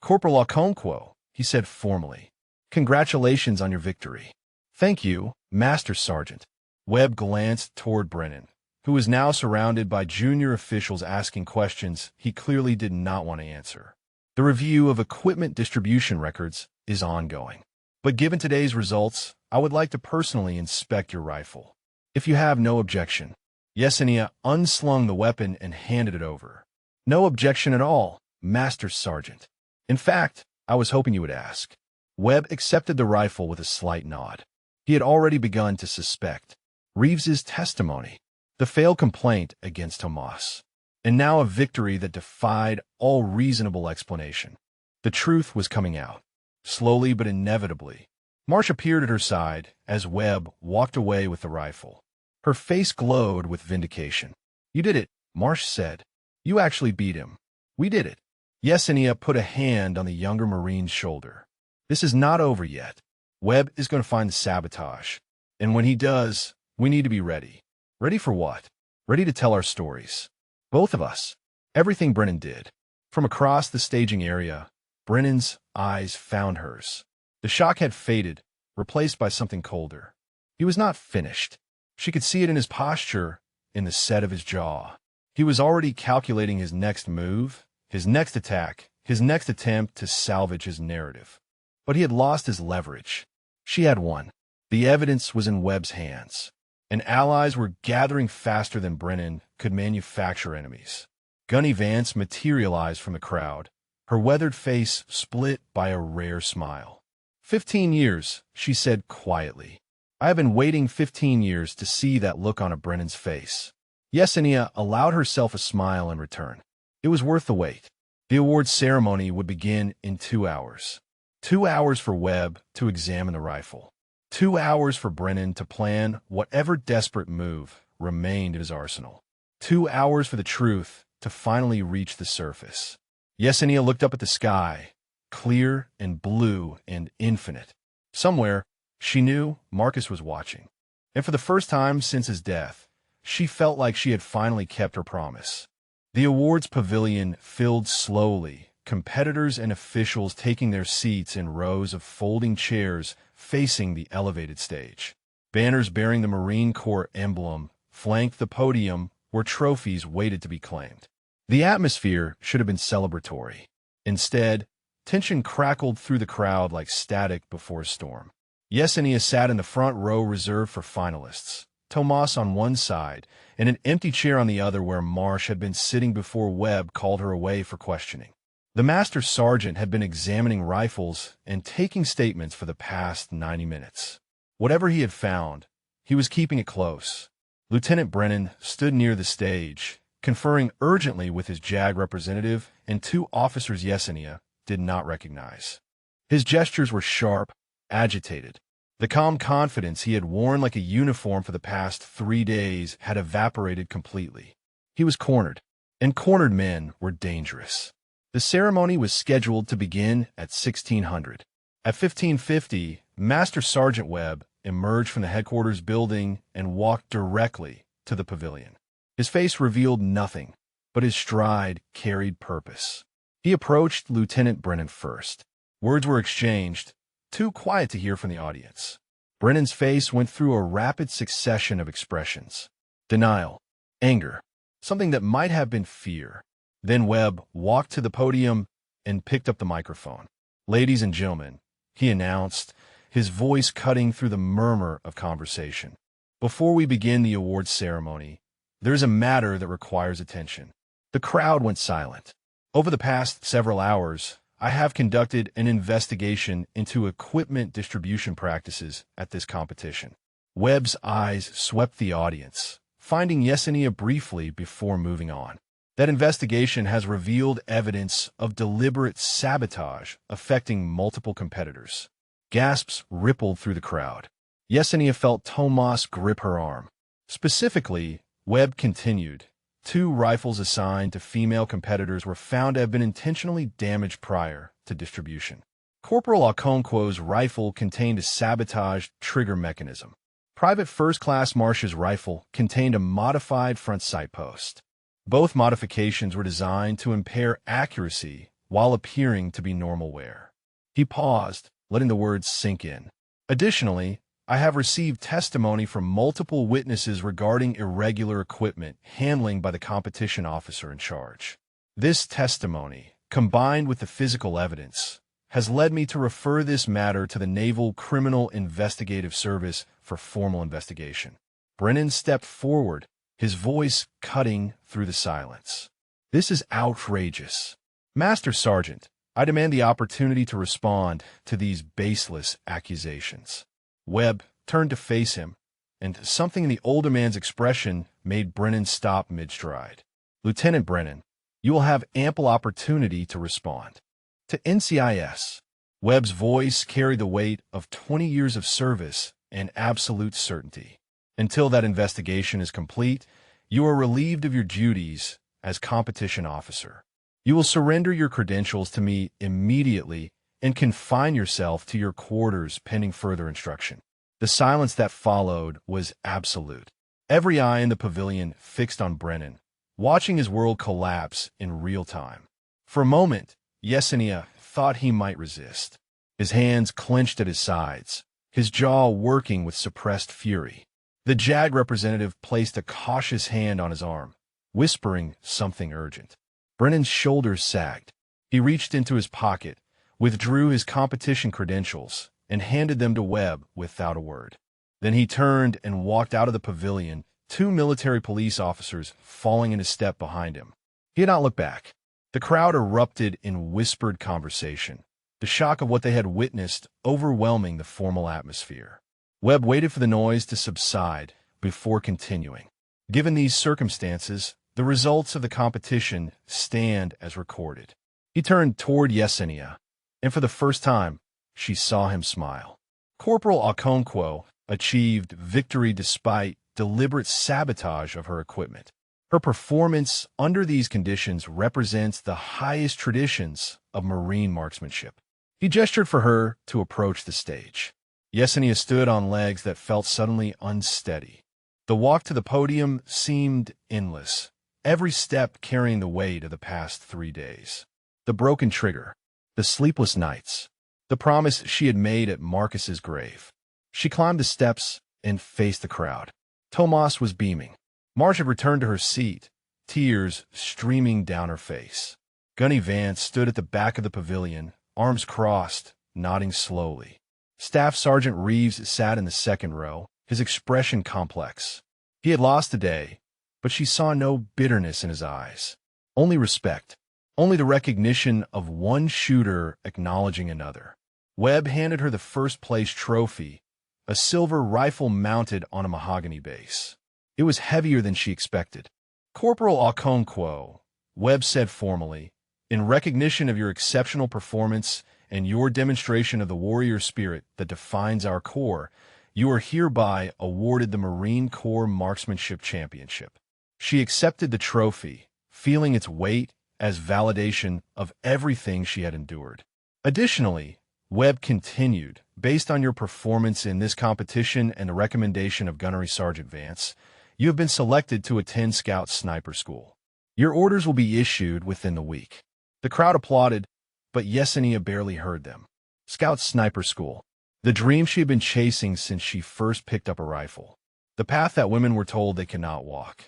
Speaker 1: "Corporal Okonkwo," he said formally. "Congratulations on your victory." "Thank you, Master Sergeant." Webb glanced toward Brennan, who was now surrounded by junior officials asking questions he clearly did not want to answer. The review of equipment distribution records is ongoing. But given today's results, I would like to personally inspect your rifle. If you have no objection. Yesenia unslung the weapon and handed it over. "No objection at all, Master Sergeant. In fact, I was hoping you would ask." Webb accepted the rifle with a slight nod. He had already begun to suspect Reeves's testimony, the failed complaint against Tomas, and now a victory that defied all reasonable explanation. The truth was coming out, slowly but inevitably. Marsh appeared at her side as Webb walked away with the rifle. Her face glowed with vindication. "You did it," Marsh said. "You actually beat him." "We did it." Yesenia put a hand on the younger Marine's shoulder. "This is not over yet. Webb is going to find the sabotage. And when he does, we need to be ready." "Ready for what?" "Ready to tell our stories. Both of us." Everything Brennan did. From across the staging area, Brennan's eyes found hers. The shock had faded, replaced by something colder. He was not finished. She could see it in his posture, in the set of his jaw. He was already calculating his next move, his next attack, his next attempt to salvage his narrative. But he had lost his leverage. She had won. The evidence was in Webb's hands, and allies were gathering faster than Brennan could manufacture enemies. Gunny Vance materialized from the crowd, her weathered face split by a rare smile. 15 years, she said quietly. "I have been waiting 15 years to see that look on a Brennan's face." Yesenia allowed herself a smile in return. It was worth the wait. The awards ceremony would begin in 2 hours. 2 hours for Webb to examine the rifle. 2 hours for Brennan to plan whatever desperate move remained in his arsenal. 2 hours for the truth to finally reach the surface. Yesenia looked up at the sky, clear and blue and infinite. Somewhere, she knew Marcus was watching. And for the first time since his death, she felt like she had finally kept her promise. The awards pavilion filled slowly, competitors and officials taking their seats in rows of folding chairs facing the elevated stage. Banners bearing the Marine Corps emblem flanked the podium where trophies waited to be claimed. The atmosphere should have been celebratory. Instead, tension crackled through the crowd like static before a storm. Yesenia sat in the front row reserved for finalists, Tomas on one side, and an empty chair on the other where Marsh had been sitting before Webb called her away for questioning. The Master Sergeant had been examining rifles and taking statements for the past 90 minutes. Whatever he had found, he was keeping it close. Lieutenant Brennan stood near the stage, conferring urgently with his JAG representative and 2 officers Yesenia did not recognize. His gestures were sharp, agitated. The calm confidence he had worn like a uniform for the past 3 days had evaporated completely. He was cornered, and cornered men were dangerous. The ceremony was scheduled to begin at 1600. At 1550, Master Sergeant Webb emerged from the headquarters building and walked directly to the pavilion. His face revealed nothing, but his stride carried purpose. He approached Lieutenant Brennan first. Words were exchanged, too quiet to hear from the audience. Brennan's face went through a rapid succession of expressions. Denial, anger, something that might have been fear. Then Webb walked to the podium and picked up the microphone. "Ladies and gentlemen," he announced, his voice cutting through the murmur of conversation. "Before we begin the awards ceremony, there is a matter that requires attention." The crowd went silent. Over the past several hours, I have conducted an investigation into equipment distribution practices at this competition. Webb's eyes swept the audience, finding Yesenia briefly before moving on. That investigation has revealed evidence of deliberate sabotage affecting multiple competitors. Gasps rippled through the crowd. Yesenia felt Tomas grip her arm. Specifically, Webb continued, 2 rifles assigned to female competitors were found to have been intentionally damaged prior to distribution. Corporal Okonkwo's rifle contained a sabotaged trigger mechanism. Private First Class Marsh's rifle contained a modified front sight post. Both modifications were designed to impair accuracy while appearing to be normal wear. He paused, letting the words sink in. Additionally, I have received testimony from multiple witnesses regarding irregular equipment handling by the competition officer in charge. This testimony, combined with the physical evidence, has led me to refer this matter to the Naval Criminal Investigative Service for formal investigation. Brennan stepped forward, his voice cutting through the silence. This is outrageous. Master Sergeant, I demand the opportunity to respond to these baseless accusations. Webb turned to face him, and something in the older man's expression made Brennan stop mid-stride. Lieutenant Brennan, you will have ample opportunity to respond. To NCIS, Webb's voice carried the weight of 20 years of service and absolute certainty. Until that investigation is complete, you are relieved of your duties as competition officer. You will surrender your credentials to me immediately and confine yourself to your quarters pending further instruction. The silence that followed was absolute. Every eye in the pavilion fixed on Brennan, watching his world collapse in real time. For a moment, Yesenia thought he might resist. His hands clenched at his sides, his jaw working with suppressed fury. The JAG representative placed a cautious hand on his arm, whispering something urgent. Brennan's shoulders sagged. He reached into his pocket, withdrew his competition credentials, and handed them to Webb without a word. Then he turned and walked out of the pavilion, two military police officers falling in his step behind him. He had not looked back. The crowd erupted in whispered conversation, the shock of what they had witnessed overwhelming the formal atmosphere. Webb waited for the noise to subside before continuing. Given these circumstances, the results of the competition stand as recorded. He turned toward Yesenia, and for the first time, she saw him smile. Corporal Okonkwo achieved victory despite deliberate sabotage of her equipment. Her performance under these conditions represents the highest traditions of Marine marksmanship. He gestured for her to approach the stage. Yesenia stood on legs that felt suddenly unsteady. The walk to the podium seemed endless, every step carrying the weight of the past 3 days. The broken trigger, the sleepless nights, the promise she had made at Marcus's grave. She climbed the steps and faced the crowd. Tomas was beaming. Marge had returned to her seat, tears streaming down her face. Gunny Vance stood at the back of the pavilion, arms crossed, nodding slowly. Staff Sergeant Reeves sat in the second row, his expression complex. He had lost the day, but she saw no bitterness in his eyes. Only respect. Only the recognition of one shooter acknowledging another. Webb handed her the first-place trophy, a silver rifle mounted on a mahogany base. It was heavier than she expected. Corporal Okonkwo, Webb said formally, in recognition of your exceptional performance and your demonstration of the warrior spirit that defines our Corps, you are hereby awarded the Marine Corps Marksmanship Championship. She accepted the trophy, feeling its weight as validation of everything she had endured. Additionally, Webb continued, based on your performance in this competition and the recommendation of Gunnery Sergeant Vance, you have been selected to attend Scout Sniper School. Your orders will be issued within the week. The crowd applauded, but Yesenia barely heard them. Scout Sniper School, the dream she had been chasing since she first picked up a rifle. The path that women were told they cannot walk.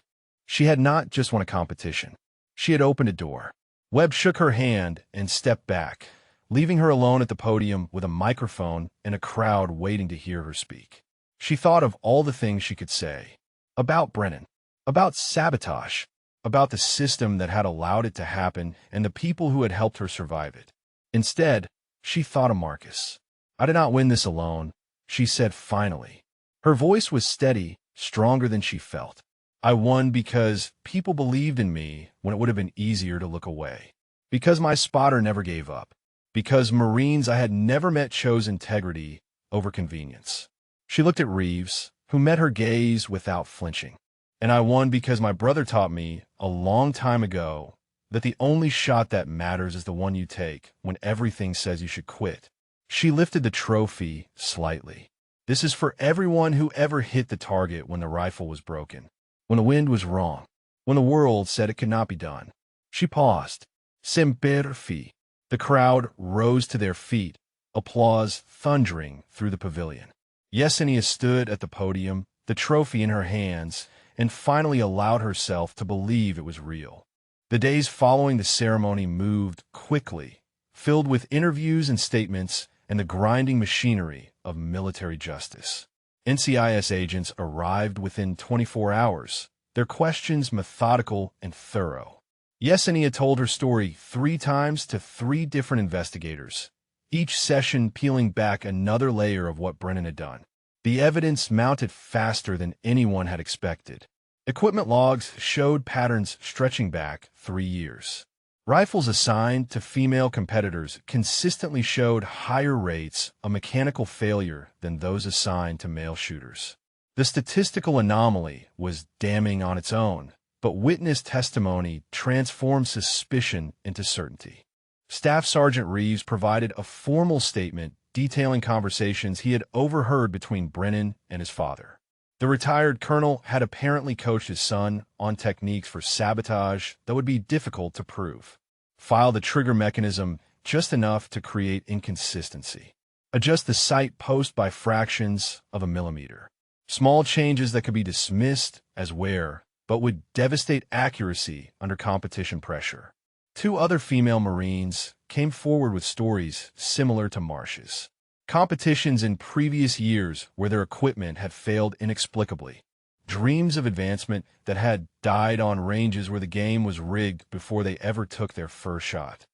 Speaker 1: She had not just won a competition. She had opened a door. Webb shook her hand and stepped back, leaving her alone at the podium with a microphone and a crowd waiting to hear her speak. She thought of all the things she could say. About Brennan, about sabotage, about the system that had allowed it to happen and the people who had helped her survive it. Instead, she thought of Marcus. I did not win this alone, she said finally. Her voice was steady, stronger than she felt. I won because people believed in me when it would have been easier to look away. Because my spotter never gave up. Because Marines I had never met chose integrity over convenience. She looked at Reeves, who met her gaze without flinching. And I won because my brother taught me a long time ago that the only shot that matters is the one you take when everything says you should quit. She lifted the trophy slightly. This is for everyone who ever hit the target when the rifle was broken, when the wind was wrong, when the world said it could not be done. She paused. Semper fi. The crowd rose to their feet, applause thundering through the pavilion. Yesenia stood at the podium, the trophy in her hands, and finally allowed herself to believe it was real. The days following the ceremony moved quickly, filled with interviews and statements and the grinding machinery of military justice. NCIS agents arrived within 24 hours, their questions methodical and thorough. Yesenia told her story 3 times to 3 different investigators, each session peeling back another layer of what Brennan had done. The evidence mounted faster than anyone had expected. Equipment logs showed patterns stretching back 3 years. Rifles assigned to female competitors consistently showed higher rates of mechanical failure than those assigned to male shooters. The statistical anomaly was damning on its own, but witness testimony transformed suspicion into certainty. Staff Sergeant Reeves provided a formal statement detailing conversations he had overheard between Brennan and his father. The retired colonel had apparently coached his son on techniques for sabotage that would be difficult to prove. File the trigger mechanism just enough to create inconsistency. Adjust the sight post by fractions of a millimeter. Small changes that could be dismissed as wear, but would devastate accuracy under competition pressure. 2 other female Marines came forward with stories similar to Marsh's. Competitions in previous years where their equipment had failed inexplicably. Dreams of advancement that had died on ranges where the game was rigged before they ever took their first shot.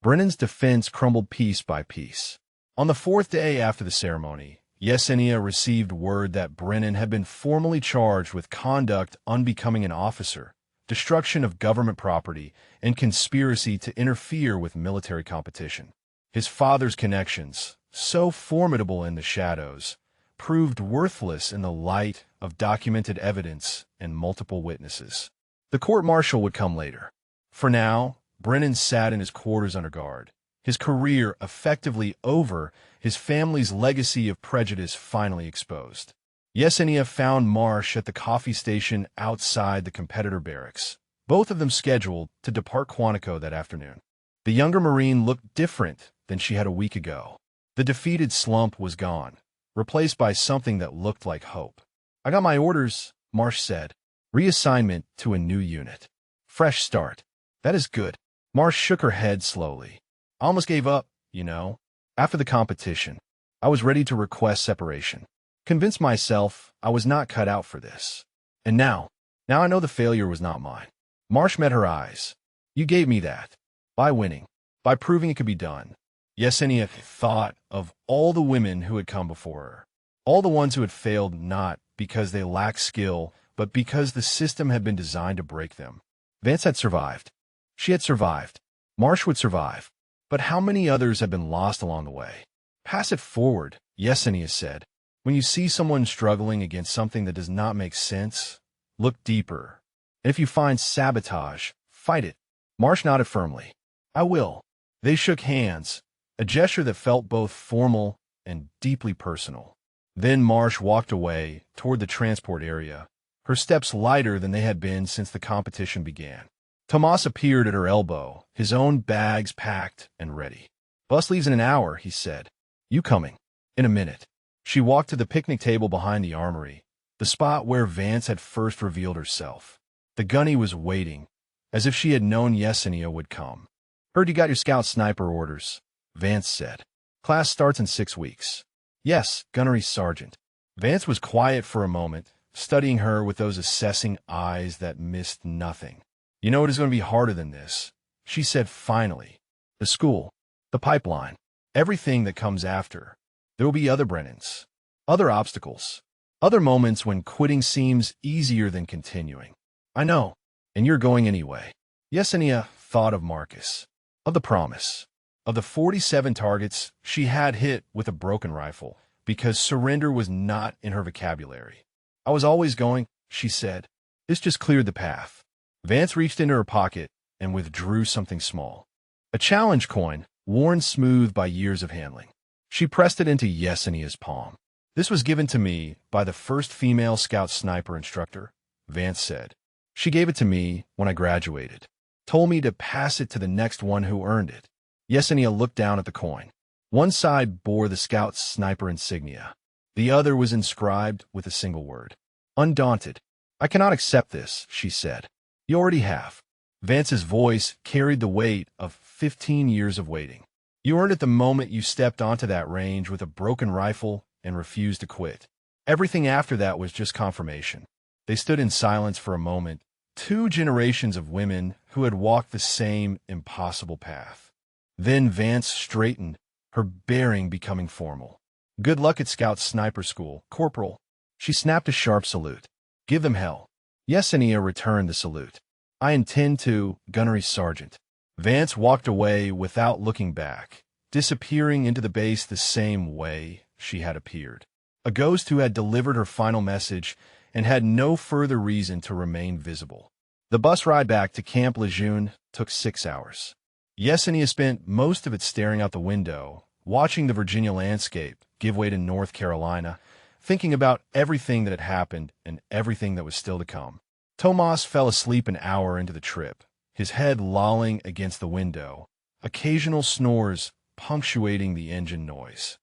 Speaker 1: Brennan's defense crumbled piece by piece. On the 4th day after the ceremony, Yesenia received word that Brennan had been formally charged with conduct unbecoming an officer, destruction of government property, and conspiracy to interfere with military competition. His father's connections, so formidable in the shadows, proved worthless in the light of documented evidence and multiple witnesses. The court-martial would come later. For now, Brennan sat in his quarters under guard. His career effectively over, his family's legacy of prejudice finally exposed. Yesenia found Marsh at the coffee station outside the competitor barracks, both of them scheduled to depart Quantico that afternoon. The younger Marine looked different than she had a week ago. The defeated slump was gone, replaced by something that looked like hope. "I got my orders," Marsh said. "Reassignment to a new unit. Fresh start. That is good." Marsh shook her head slowly. "I almost gave up, you know. After the competition, I was ready to request separation. Convinced myself I was not cut out for this. And now I know the failure was not mine." Marsh met her eyes. "You gave me that. By winning. By proving it could be done." Yesenia thought of all the women who had come before her. All the ones who had failed not because they lacked skill, but because the system had been designed to break them. Vance had survived. She had survived. Marsh would survive. But how many others have been lost along the way? "Pass it forward," Yesenia said. "When you see someone struggling against something that does not make sense, look deeper. And if you find sabotage, fight it." Marsh nodded firmly. "I will." They shook hands, a gesture that felt both formal and deeply personal. Then Marsh walked away toward the transport area, her steps lighter than they had been since the competition began. Tomas appeared at her elbow, his own bags packed and ready. "Bus leaves in an hour," he said. "You coming?" "In a minute." She walked to the picnic table behind the armory, the spot where Vance had first revealed herself. The gunny was waiting, as if she had known Yesenia would come. "Heard you got your scout sniper orders," Vance said. "Class starts in 6 weeks." "Yes, gunnery sergeant." Vance was quiet for a moment, studying her with those assessing eyes that missed nothing. "You know it is going to be harder than this," she said finally. "The school, the pipeline, everything that comes after. There will be other Brennans, other obstacles, other moments when quitting seems easier than continuing." "I know, and you're going anyway." Yesenia thought of Marcus, of the promise, of the 47 targets she had hit with a broken rifle, because surrender was not in her vocabulary. "I was always going," she said. "This just cleared the path." Vance reached into her pocket and withdrew something small. A challenge coin, worn smooth by years of handling. She pressed it into Yesenia's palm. "This was given to me by the first female scout sniper instructor," Vance said. "She gave it to me when I graduated. Told me to pass it to the next one who earned it. Yesenia looked down at the coin. One side bore the scout's sniper insignia. The other was inscribed with a single word. Undaunted. I cannot accept this, she said. You already have. Vance's voice carried the weight of 15 years of waiting. You earned it the moment you stepped onto that range with a broken rifle and refused to quit. Everything after that was just confirmation. They stood in silence for a moment, 2 generations of women who had walked the same impossible path. Then Vance straightened, her bearing becoming formal. Good luck at Scout Sniper School, Corporal. She snapped a sharp salute. Give them hell. Yesenia returned the salute. I intend to, Gunnery Sergeant. Vance walked away without looking back, disappearing into the base the same way she had appeared. A ghost who had delivered her final message and had no further reason to remain visible. The bus ride back to Camp Lejeune took 6 hours. Yesenia spent most of it staring out the window, watching the Virginia landscape give way to North Carolina, thinking about everything that had happened and everything that was still to come. Tomas fell asleep an hour into the trip, his head lolling against the window, occasional snores punctuating the engine noise.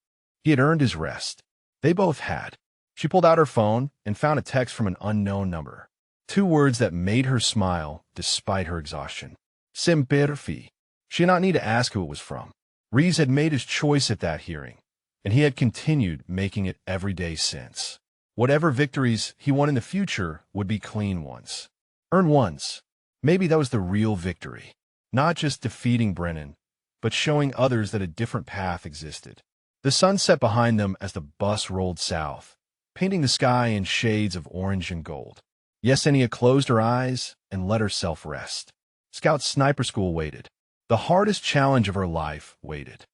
Speaker 1: He had earned his rest. They both had. She pulled out her phone and found a text from an unknown number. 2 words that made her smile despite her exhaustion. Semperfi. She did not need to ask who it was from. Reeves had made his choice at that hearing, and he had continued making it every day since. Whatever victories he won in the future would be clean ones. Earned ones. Maybe that was the real victory. Not just defeating Brennan, but showing others that a different path existed. The sun set behind them as the bus rolled south, painting the sky in shades of orange and gold. Yesenia closed her eyes and let herself rest. Scout Sniper School waited. The hardest challenge of her life waited.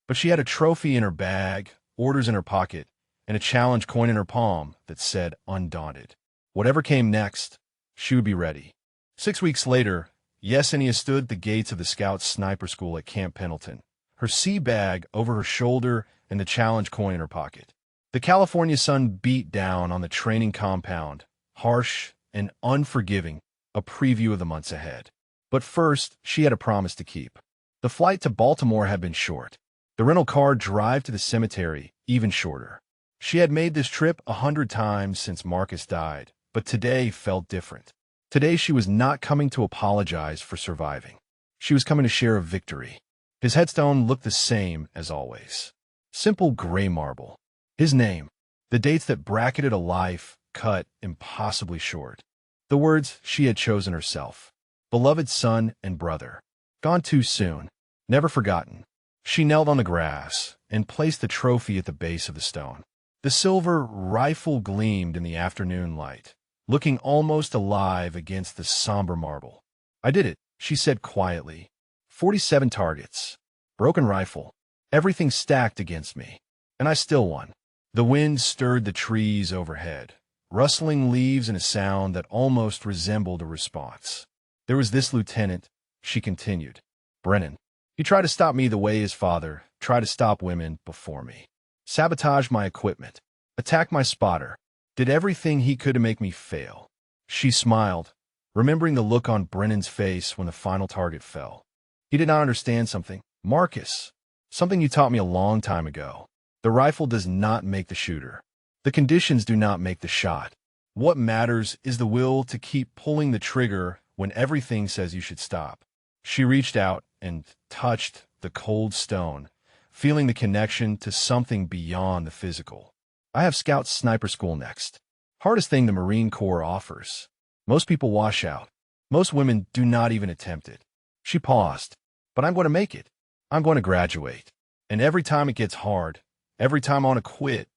Speaker 1: But she had a trophy in her bag, orders in her pocket, and a challenge coin in her palm that said undaunted. Whatever came next, she would be ready. 6 weeks later, Yesenia stood at the gates of the Scout Sniper School at Camp Pendleton, her sea bag over her shoulder and the challenge coin in her pocket. The California sun beat down on the training compound, harsh and unforgiving, a preview of the months ahead. But first, she had a promise to keep. The flight to Baltimore had been short. The rental car drive to the cemetery, even shorter. She had made this trip 100 times since Marcus died, but today felt different. Today she was not coming to apologize for surviving. She was coming to share a victory. His headstone looked the same as always. Simple gray marble. His name. The dates that bracketed a life cut impossibly short. The words she had chosen herself. Beloved son and brother. Gone too soon. Never forgotten. She knelt on the grass and placed the trophy at the base of the stone. The silver rifle gleamed in the afternoon light, looking almost alive against the somber marble. I did it, she said quietly. 47 targets. Broken rifle. Everything stacked against me. And I still won. The wind stirred the trees overhead, rustling leaves in a sound that almost resembled a response. There was this lieutenant, she continued. Brennan. He tried to stop me the way his father tried to stop women before me. Sabotaged my equipment. Attacked my spotter. Did everything he could to make me fail. She smiled, remembering the look on Brennan's face when the final target fell. He did not understand something. Marcus. Something you taught me a long time ago. The rifle does not make the shooter. The conditions do not make the shot. What matters is the will to keep pulling the trigger when everything says you should stop. She reached out and touched the cold stone, feeling the connection to something beyond the physical. I have Scout Sniper School next. Hardest thing the Marine Corps offers. Most people wash out. Most women do not even attempt it. She paused. But I'm going to make it. I'm going to graduate. And every time it gets hard, every time I want to quit,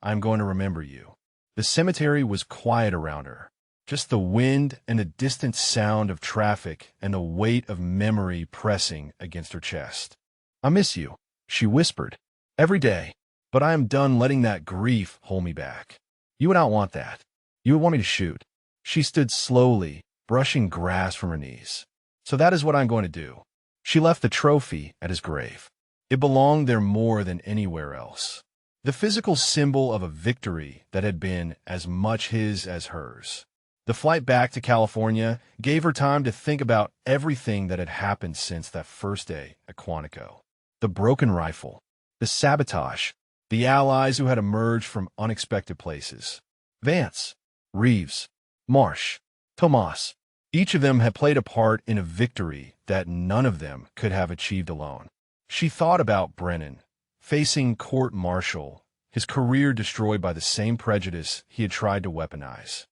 Speaker 1: I'm going to remember you. The cemetery was quiet around her. Just the wind and the distant sound of traffic and the weight of memory pressing against her chest. I miss you, she whispered. Every day. But I am done letting that grief hold me back. You would not want that. You would want me to shoot. She stood slowly, brushing grass from her knees. So that is what I'm going to do. She left the trophy at his grave. It belonged there more than anywhere else. The physical symbol of a victory that had been as much his as hers. The flight back to California gave her time to think about everything that had happened since that first day at Quantico. the broken rifle, the sabotage, the allies who had emerged from unexpected places. Vance, Reeves, Marsh, Tomas. Each of them had played a part in a victory that none of them could have achieved alone. She thought about Brennan, facing court-martial, his career destroyed by the same prejudice he had tried to weaponize.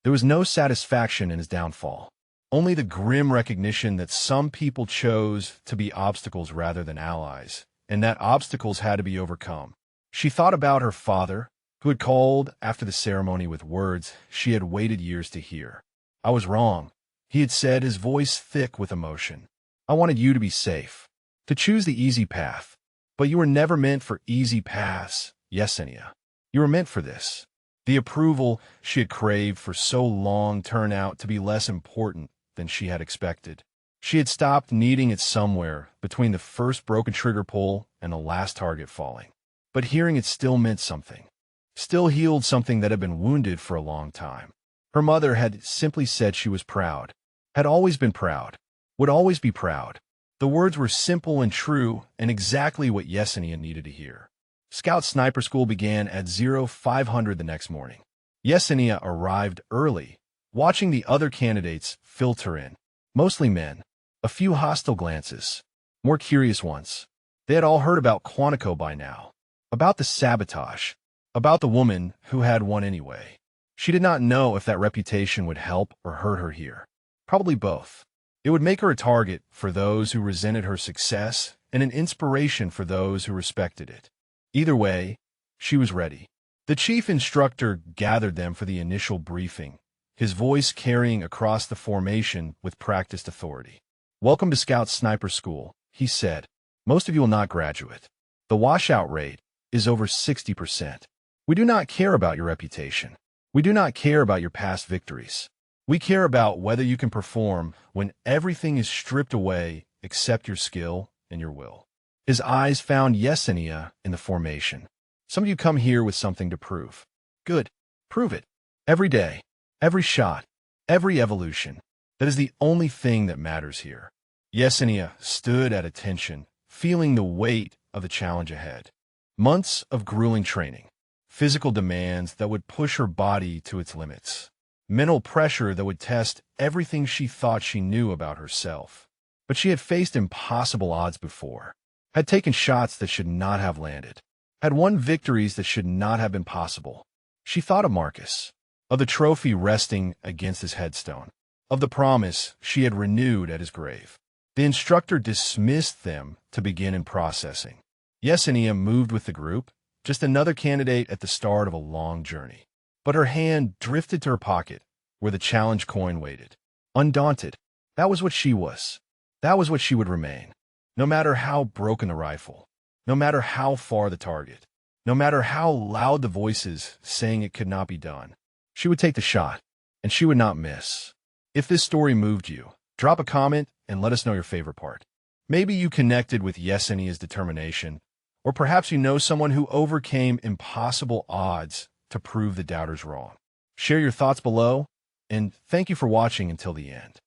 Speaker 1: There was no satisfaction in his downfall, only the grim recognition that some people chose to be obstacles rather than allies, and that obstacles had to be overcome. She thought about her father, who had called after the ceremony with words she had waited years to hear. "I was wrong," he had said, his voice thick with emotion. "I wanted you to be safe, to choose the easy path. But you were never meant for easy paths, Yesenia. You were meant for this." The approval she had craved for so long turned out to be less important than she had expected. She had stopped needing it somewhere between the first broken trigger pull and the last target falling. But hearing it still meant something. Still healed something that had been wounded for a long time. Her mother had simply said she was proud, had always been proud, would always be proud. The words were simple and true, and exactly what Yesenia needed to hear. Scout Sniper School began at 0500 the next morning. Yesenia arrived early, watching the other candidates filter in. Mostly men. A few hostile glances. More curious ones. They had all heard about Quantico by now. About the sabotage. About the woman who had won anyway. She did not know if that reputation would help or hurt her here. Probably both. It would make her a target for those who resented her success and an inspiration for those who respected it. Either way, she was ready. The chief instructor gathered them for the initial briefing, his voice carrying across the formation with practiced authority. "Welcome to Scout Sniper School," he said. "Most of you will not graduate. The washout rate is over 60%. We do not care about your reputation. We do not care about your past victories. We care about whether you can perform when everything is stripped away except your skill and your will." His eyes found Yesenia in the formation. "Some of you come here with something to prove. Good. Prove it. Every day, every shot, every evolution. That is the only thing that matters here." Yesenia stood at attention, feeling the weight of the challenge ahead. Months of grueling training. Physical demands that would push her body to its limits. Mental pressure that would test everything she thought she knew about herself. But she had faced impossible odds before. Had taken shots that should not have landed. Had won victories that should not have been possible. She thought of Marcus. Of the trophy resting against his headstone. Of the promise she had renewed at his grave. The instructor dismissed them to begin in processing. Yesenia moved with the group, just another candidate at the start of a long journey. But her hand drifted to her pocket, where the challenge coin waited. Undaunted, that was what she was. That was what she would remain. No matter how broken the rifle, no matter how far the target, no matter how loud the voices saying it could not be done, she would take the shot, and she would not miss. If this story moved you, drop a comment and let us know your favorite part. Maybe you connected with Yesenia's determination, or perhaps you know someone who overcame impossible odds to prove the doubters wrong. Share your thoughts below, and thank you for watching until the end.